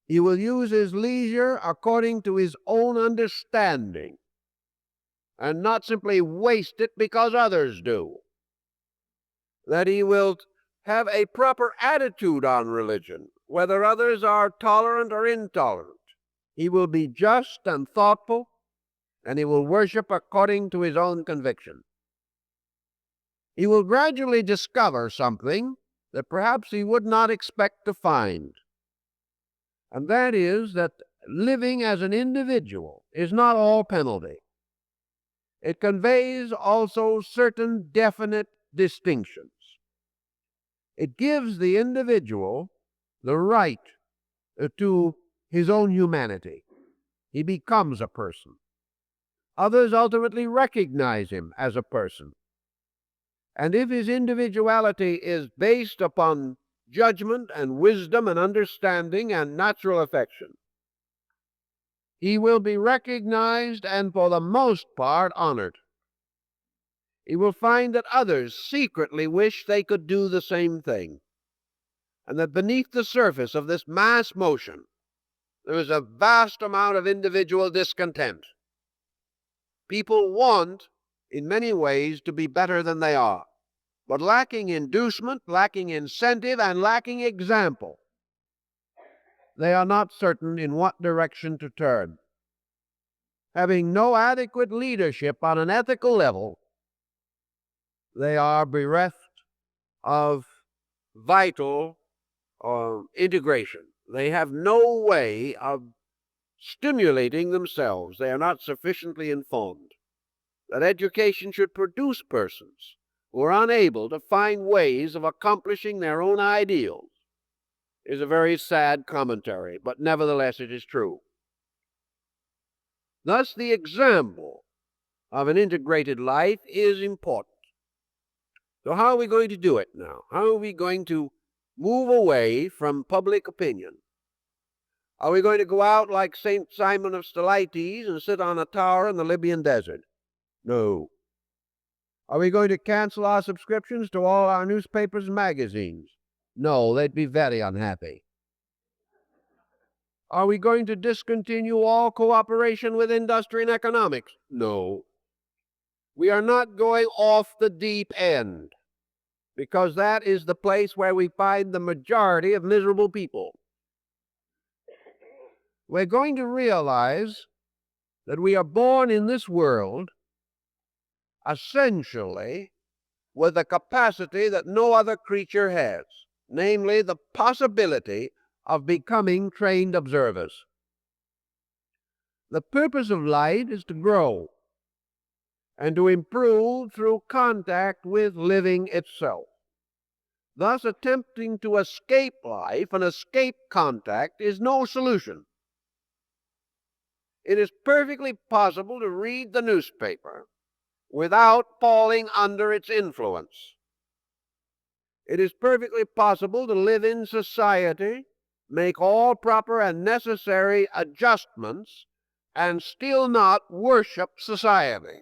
He will use his leisure according to his own understanding, and not simply waste it because others do. That he will have a proper attitude on religion, whether others are tolerant or intolerant. He will be just and thoughtful, and he will worship according to his own conviction. He will gradually discover something that perhaps he would not expect to find, and that is that living as an individual is not all penalty. It conveys also certain definite distinctions. It gives the individual the right to his own humanity. He becomes a person. Others ultimately recognize him as a person. And if his individuality is based upon judgment and wisdom and understanding and natural affection, he will be recognized and for the most part honored. He will find that others secretly wish they could do the same thing, and that beneath the surface of this mass motion there is a vast amount of individual discontent. People want, in many ways, to be better than they are, but lacking inducement, lacking incentive, and lacking example, they are not certain in what direction to turn. Having no adequate leadership on an ethical level, they are bereft of vital integration. They have no way of stimulating themselves. They are not sufficiently informed. That education should produce persons who are unable to find ways of accomplishing their own ideals is a very sad commentary, but nevertheless it is true. Thus, the example of an integrated life is important. So how are we going to do it now? How are we going to move away from public opinion? Are we going to go out like St. Simon of Stylites and sit on a tower in the Libyan desert? No. Are we going to cancel our subscriptions to all our newspapers and magazines? No, they'd be very unhappy. Are we going to discontinue all cooperation with industry and economics? No. We are not going off the deep end, because that is the place where we find the majority of miserable people. We're going to realize that we are born in this world essentially with a capacity that no other creature has, namely the possibility of becoming trained observers. The purpose of life is to grow and to improve through contact with living itself. Thus, attempting to escape life and escape contact is no solution. It is perfectly possible to read the newspaper without falling under its influence. It is perfectly possible to live in society, make all proper and necessary adjustments, and still not worship society.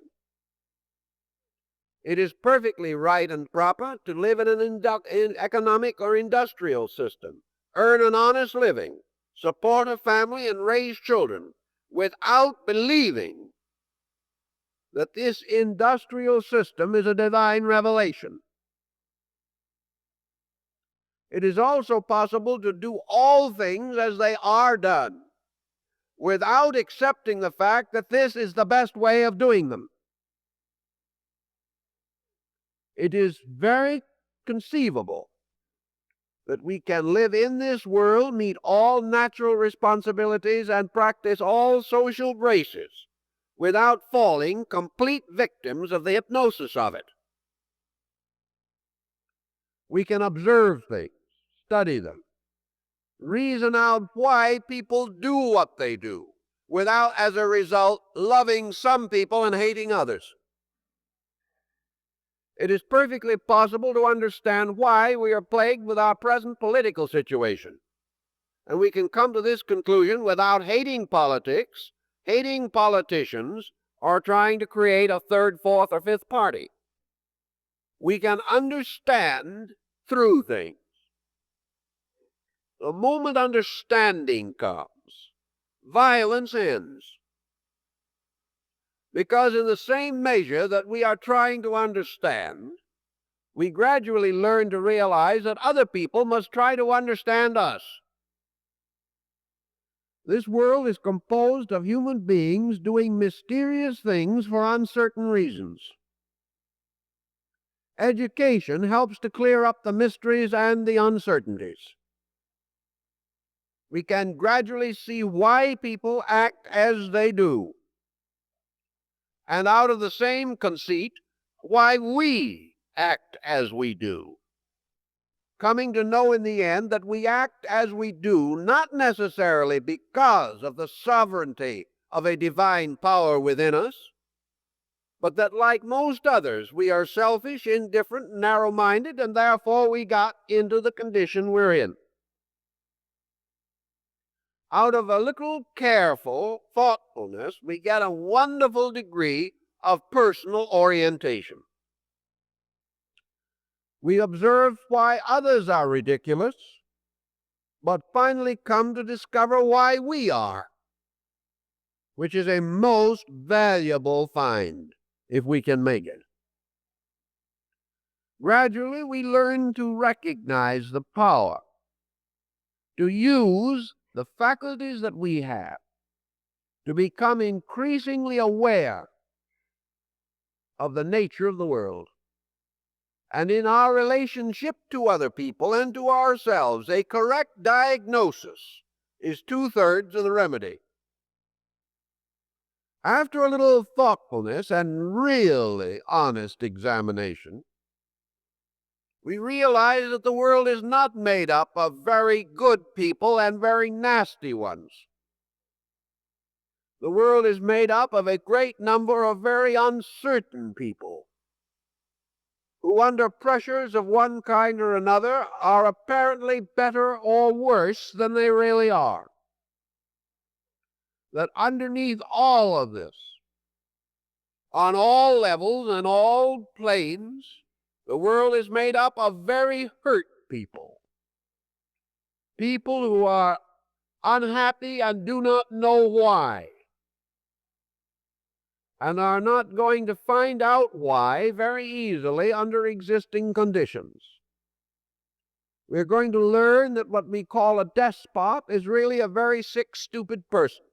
It is perfectly right and proper to live in an economic or industrial system, earn an honest living, support a family, and raise children without believing that this industrial system is a divine revelation. It is also possible to do all things as they are done, without accepting the fact that this is the best way of doing them. It is very conceivable that we can live in this world, meet all natural responsibilities, and practice all social graces without falling complete victims of the hypnosis of it. We can observe things, study them, reason out why people do what they do, without, as a result, loving some people and hating others. It is perfectly possible to understand why we are plagued with our present political situation. And we can come to this conclusion without hating politics, hating politicians, or trying to create a third, fourth, or fifth party. We can understand through things. The moment understanding comes, violence ends. Because in the same measure that we are trying to understand, we gradually learn to realize that other people must try to understand us. This world is composed of human beings doing mysterious things for uncertain reasons. Education helps to clear up the mysteries and the uncertainties. We can gradually see why people act as they do. And out of the same conceit, why we act as we do. Coming to know in the end that we act as we do not necessarily because of the sovereignty of a divine power within us, but that like most others we are selfish, indifferent, narrow-minded, and therefore we got into the condition we're in. Out of a little careful thoughtfulness, we get a wonderful degree of personal orientation. We observe why others are ridiculous, but finally come to discover why we are, which is a most valuable find, if we can make it. Gradually, we learn to recognize the power, to use the faculties that we have, to become increasingly aware of the nature of the world. And in our relationship to other people and to ourselves, a correct diagnosis is 2/3 of the remedy. After a little thoughtfulness and really honest examination, we realize that the world is not made up of very good people and very nasty ones. The world is made up of a great number of very uncertain people, who under pressures of one kind or another are apparently better or worse than they really are. That underneath all of this, on all levels and all planes, the world is made up of very hurt people. People who are unhappy and do not know why, and are not going to find out why very easily under existing conditions. We're going to learn that what we call a despot is really a very sick, stupid person.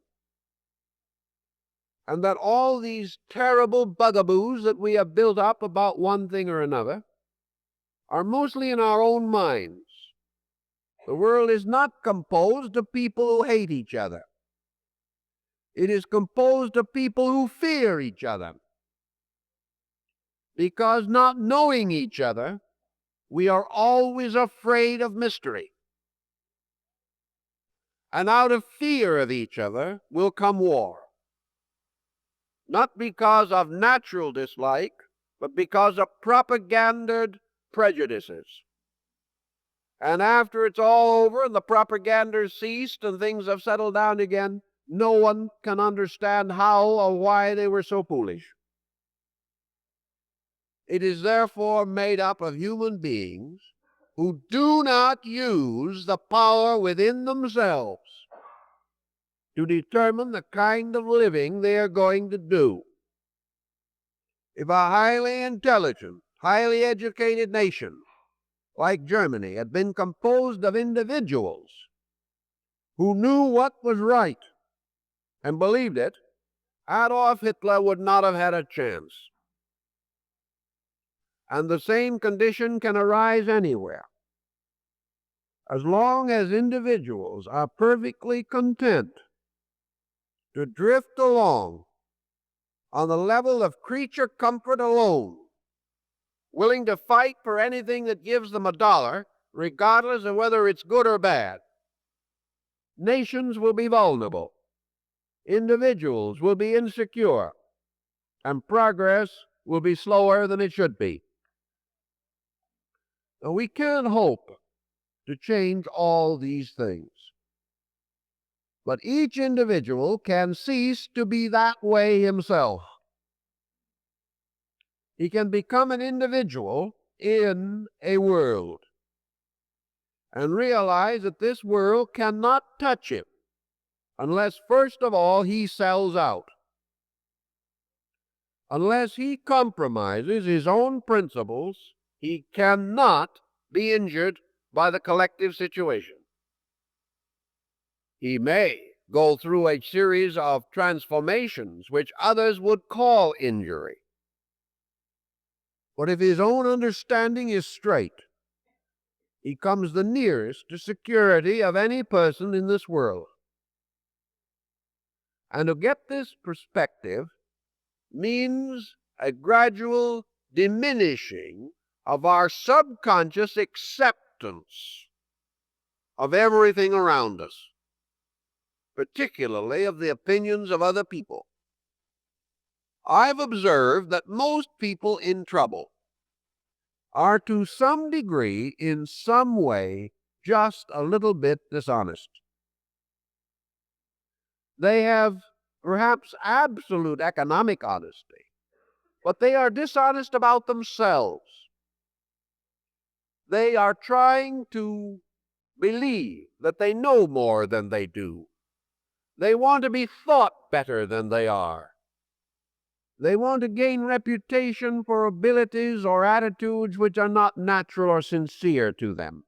And that all these terrible bugaboos that we have built up about one thing or another are mostly in our own minds. The world is not composed of people who hate each other. It is composed of people who fear each other. Because not knowing each other, we are always afraid of mystery. And out of fear of each other will come war. Not because of natural dislike, but because of propagandaed prejudices. And after it's all over and the propaganda's ceased and things have settled down again, no one can understand how or why they were so foolish. It is therefore made up of human beings who do not use the power within themselves to determine the kind of living they are going to do. If a highly intelligent, highly educated nation like Germany had been composed of individuals who knew what was right and believed it, Adolf Hitler would not have had a chance. And the same condition can arise anywhere. As long as individuals are perfectly content to drift along on the level of creature comfort alone, willing to fight for anything that gives them a dollar, regardless of whether it's good or bad, nations will be vulnerable, individuals will be insecure, and progress will be slower than it should be. Now, we can't hope to change all these things, but each individual can cease to be that way himself. He can become an individual in a world and realize that this world cannot touch him unless, first of all, he sells out. Unless he compromises his own principles, he cannot be injured by the collective situation. He may go through a series of transformations which others would call injury. But if his own understanding is straight, he comes the nearest to security of any person in this world. And to get this perspective means a gradual diminishing of our subconscious acceptance of everything around us, particularly of the opinions of other people. I've observed that most people in trouble are to some degree, in some way, just a little bit dishonest. They have perhaps absolute economic honesty, but they are dishonest about themselves. They are trying to believe that they know more than they do. They want to be thought better than they are. They want to gain reputation for abilities or attitudes which are not natural or sincere to them.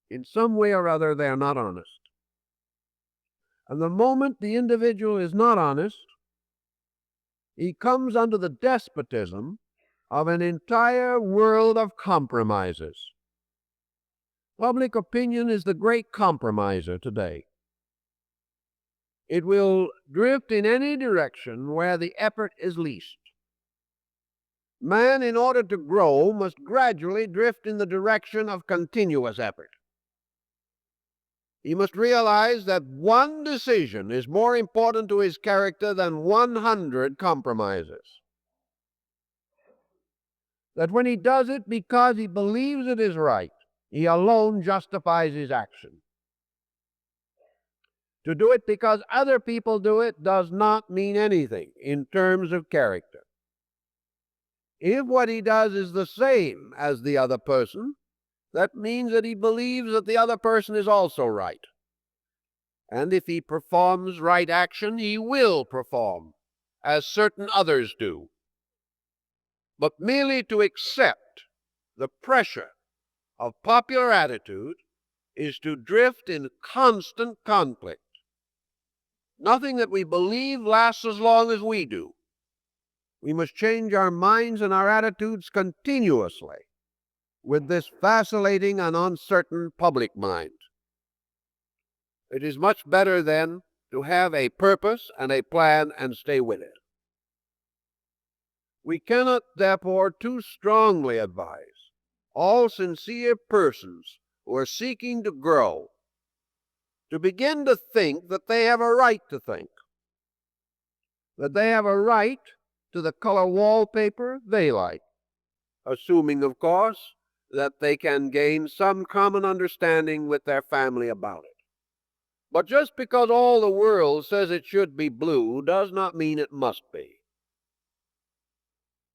In some way or other, they are not honest. And the moment the individual is not honest, he comes under the despotism of an entire world of compromises. Public opinion is the great compromiser today. It will drift in any direction where the effort is least. Man, in order to grow, must gradually drift in the direction of continuous effort. He must realize that one decision is more important to his character than 100 compromises. That when he does it because he believes it is right, he alone justifies his action. To do it because other people do it does not mean anything in terms of character. If what he does is the same as the other person, that means that he believes that the other person is also right. And if he performs right action, he will perform as certain others do. But merely to accept the pressure of popular attitude is to drift in constant conflict. Nothing that we believe lasts as long as we do. We must change our minds and our attitudes continuously with this vacillating and uncertain public mind. It is much better, then, to have a purpose and a plan and stay with it. We cannot, therefore, too strongly advise all sincere persons who are seeking to grow to begin to think that they have a right to think, that they have a right to the color wallpaper they like, assuming, of course, that they can gain some common understanding with their family about it. But just because all the world says it should be blue does not mean it must be.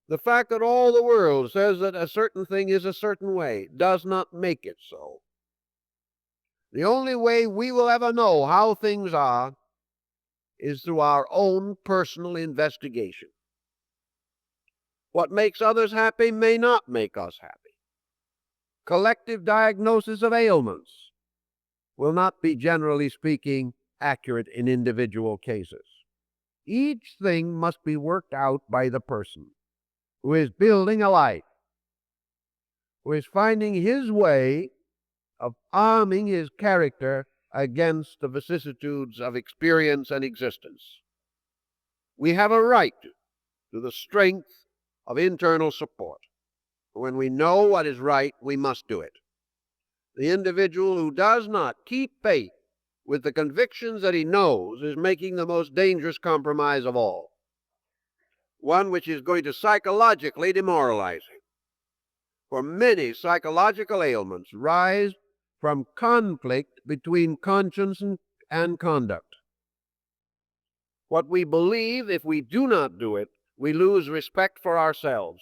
The fact that all the world says that a certain thing is a certain way does not make it so. The only way we will ever know how things are is through our own personal investigation. What makes others happy may not make us happy. Collective diagnosis of ailments will not be, generally speaking, accurate in individual cases. Each thing must be worked out by the person who is building a life, who is finding his way of arming his character against the vicissitudes of experience and existence. We have a right to the strength of internal support. When we know what is right, we must do it. The individual who does not keep faith with the convictions that he knows is making the most dangerous compromise of all, one which is going to psychologically demoralize him. For many psychological ailments rise from conflict between conscience and conduct. What we believe, if we do not do it, we lose respect for ourselves,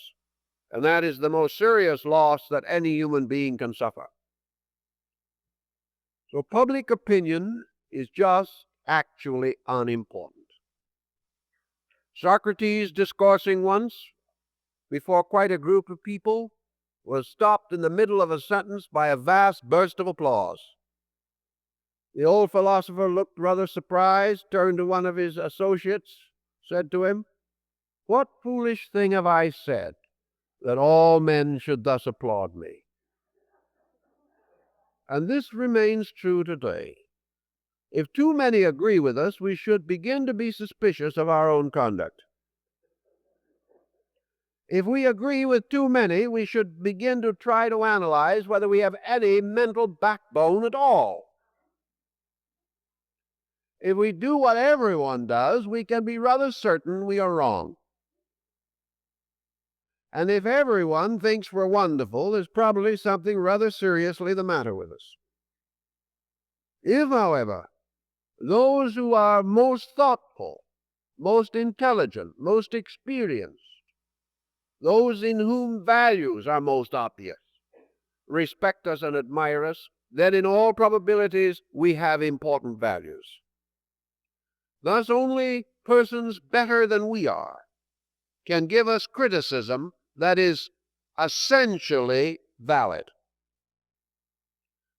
and that is the most serious loss that any human being can suffer. So public opinion is just actually unimportant. Socrates, discoursing once before quite a group of people, was stopped in the middle of a sentence by a vast burst of applause. The old philosopher looked rather surprised, turned to one of his associates, said to him, "What foolish thing have I said, that all men should thus applaud me?" And this remains true today. If too many agree with us, we should begin to be suspicious of our own conduct. If we agree with too many, we should begin to try to analyze whether we have any mental backbone at all. If we do what everyone does, we can be rather certain we are wrong. And if everyone thinks we're wonderful, there's probably something rather seriously the matter with us. If, however, those who are most thoughtful, most intelligent, most experienced, those in whom values are most obvious, respect us and admire us, then in all probabilities we have important values. Thus only persons better than we are can give us criticism that is essentially valid.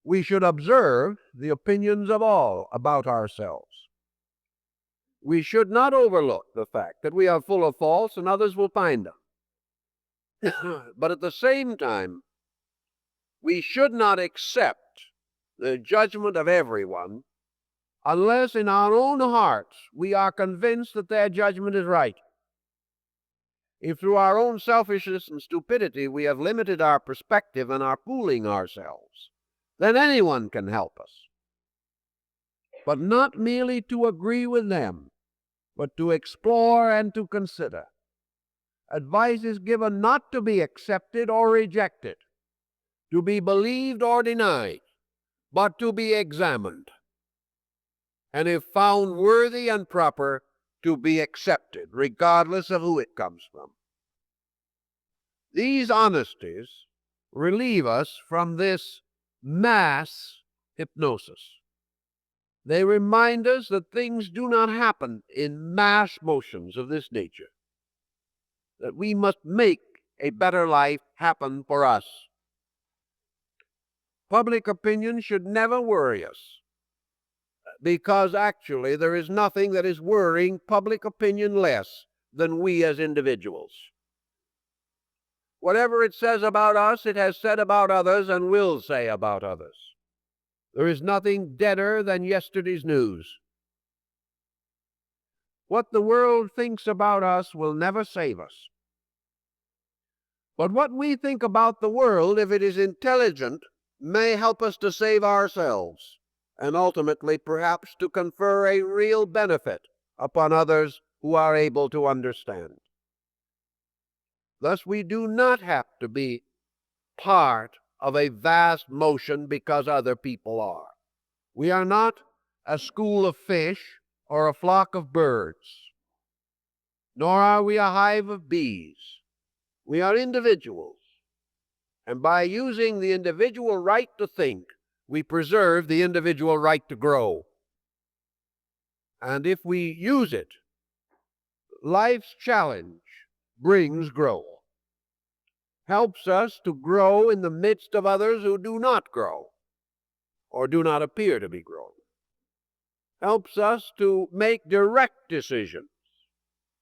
We should observe the opinions of all about ourselves. We should not overlook the fact that we are full of faults and others will find them. But at the same time, we should not accept the judgment of everyone unless in our own hearts we are convinced that their judgment is right. If through our own selfishness and stupidity we have limited our perspective and are fooling ourselves, then anyone can help us. But not merely to agree with them, but to explore and to consider. Advice is given not to be accepted or rejected, to be believed or denied, but to be examined, and if found worthy and proper, to be accepted, regardless of who it comes from. These honesties relieve us from this mass hypnosis. They remind us that things do not happen in mass motions of this nature, that we must make a better life happen for us. Public opinion should never worry us, because actually there is nothing that is worrying public opinion less than we as individuals. Whatever it says about us, it has said about others and will say about others. There is nothing deader than yesterday's news. What the world thinks about us will never save us. But what we think about the world, if it is intelligent, may help us to save ourselves, and ultimately perhaps to confer a real benefit upon others who are able to understand. Thus we do not have to be part of a vast motion because other people are. We are not a school of fish or a flock of birds, nor are we a hive of bees. We are individuals, and by using the individual right to think, we preserve the individual right to grow. And if we use it, life's challenge brings growth. helps us to grow in the midst of others who do not grow or do not appear to be growing. Helps us to make direct decisions.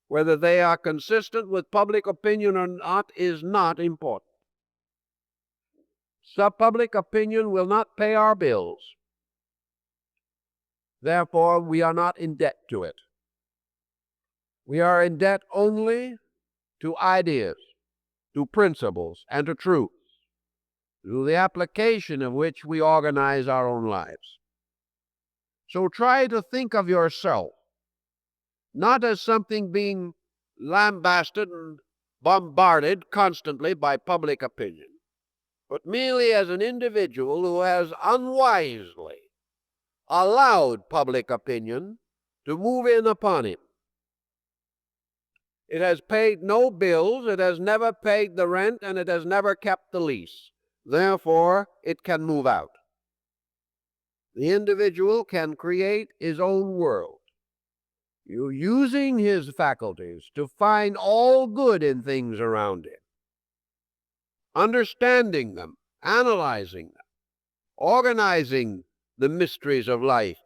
Whether they are consistent with public opinion or not is not important. Public opinion will not pay our bills. Therefore, we are not in debt to it. We are in debt only to ideas, to principles, and to truths, through the application of which we organize our own lives. So try to think of yourself not as something being lambasted and bombarded constantly by public opinion, but merely as an individual who has unwisely allowed public opinion to move in upon him. It has paid no bills, it has never paid the rent, and it has never kept the lease. Therefore, it can move out. The individual can create his own world, using his faculties to find all good in things around him, understanding them, analyzing them, organizing the mysteries of life,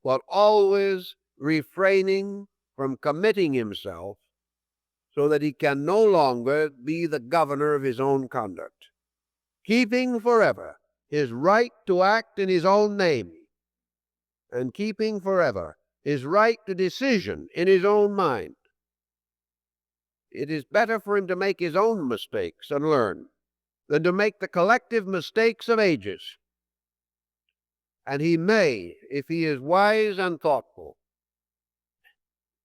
but always refraining from committing himself so that he can no longer be the governor of his own conduct, keeping forever his right to act in his own name, and keeping forever his right to decision in his own mind. It is better for him to make his own mistakes and learn than to make the collective mistakes of ages. And he may, if he is wise and thoughtful,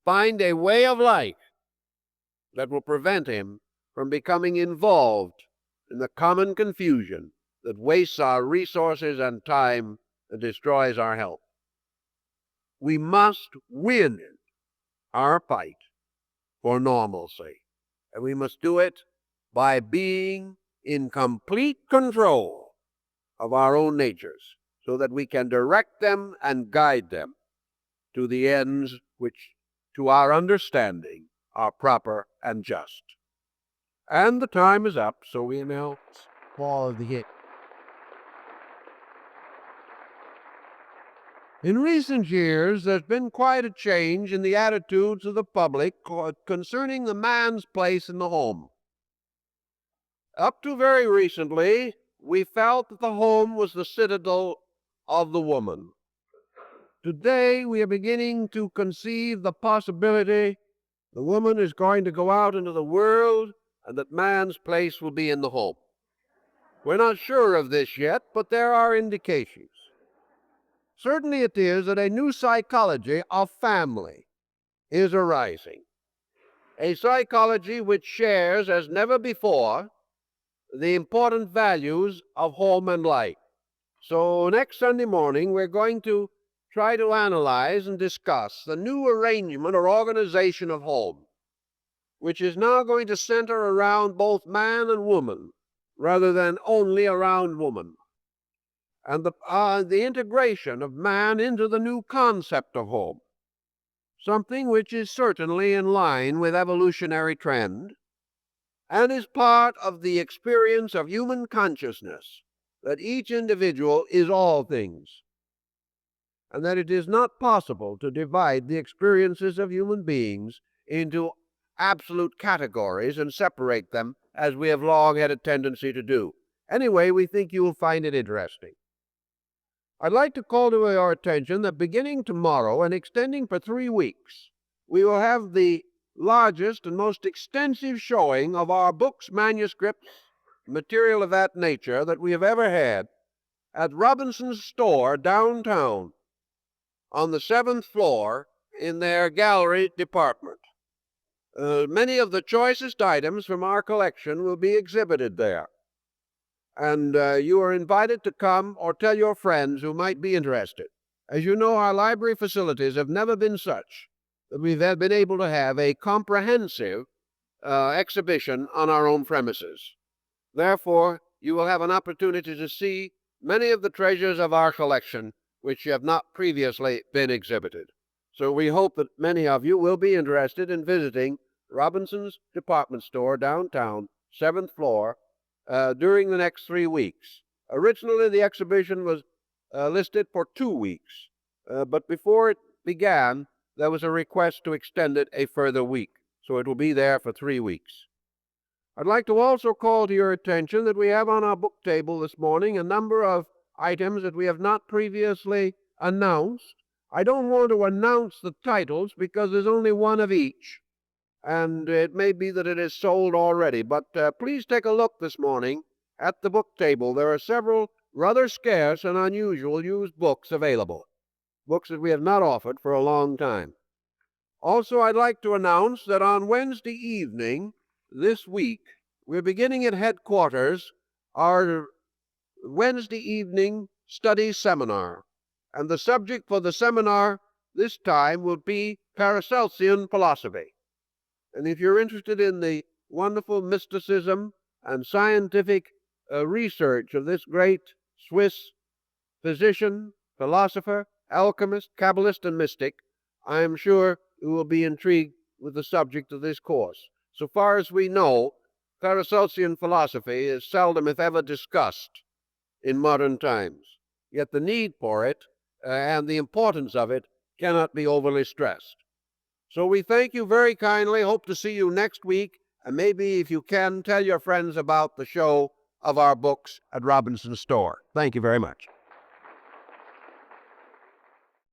find a way of life that will prevent him from becoming involved in the common confusion that wastes our resources and time and destroys our health. We must win our fight for normalcy, and we must do it by being in complete control of our own natures, so that we can direct them and guide them to the ends which, to our understanding, are proper and just. And the time is up, so we now follow the hit. In recent years, there's been quite a change in the attitudes of the public concerning the man's place in the home. Up to very recently, we felt that the home was the citadel of the woman. Today, we are beginning to conceive the possibility the woman is going to go out into the world and that man's place will be in the home. We're not sure of this yet, but there are indications. Certainly it is that a new psychology of family is arising, a psychology which shares as never before the important values of home and life. So next Sunday morning, we're going to try to analyze and discuss the new arrangement or organization of home, which is now going to center around both man and woman rather than only around woman, and the integration of man into the new concept of home, something which is certainly in line with evolutionary trend and is part of the experience of human consciousness, that each individual is all things, and that it is not possible to divide the experiences of human beings into absolute categories and separate them as we have long had a tendency to do. Anyway, we think you will find it interesting. I'd like to call to your attention that beginning tomorrow and extending for 3 weeks, we will have the largest and most extensive showing of our books, manuscripts, material of that nature that we have ever had at Robinson's store downtown on the 7th floor in their gallery department. Many of the choicest items from our collection will be exhibited there. And you are invited to come or tell your friends who might be interested. As you know, our library facilities have never been such that we've been able to have a comprehensive exhibition on our own premises. Therefore, you will have an opportunity to see many of the treasures of our collection which have not previously been exhibited. So we hope that many of you will be interested in visiting Robinson's department store downtown 7th floor, during the next 3 weeks. Originally, the exhibition was listed for 2 weeks, but before it began, there was a request to extend it a further week, so it will be there for 3 weeks. I'd like to also call to your attention that we have on our book table this morning a number of items that we have not previously announced. I don't want to announce the titles because there's only one of each, and it may be that it is sold already, but please take a look this morning at the book table. There are several rather scarce and unusual used books available, books that we have not offered for a long time. Also, I'd like to announce that on Wednesday evening this week, we're beginning at headquarters our Wednesday evening study seminar. And the subject for the seminar this time will be Paracelsian philosophy. And if you're interested in the wonderful mysticism and scientific research of this great Swiss physician, philosopher, alchemist, Kabbalist, and mystic, I am sure you will be intrigued with the subject of this course. So far as we know, Paracelsian philosophy is seldom, if ever, discussed in modern times. Yet the need for it and the importance of it cannot be overly stressed. So we thank you very kindly. Hope to see you next week. And maybe, if you can, tell your friends about the show of our books at Robinson's store. Thank you very much.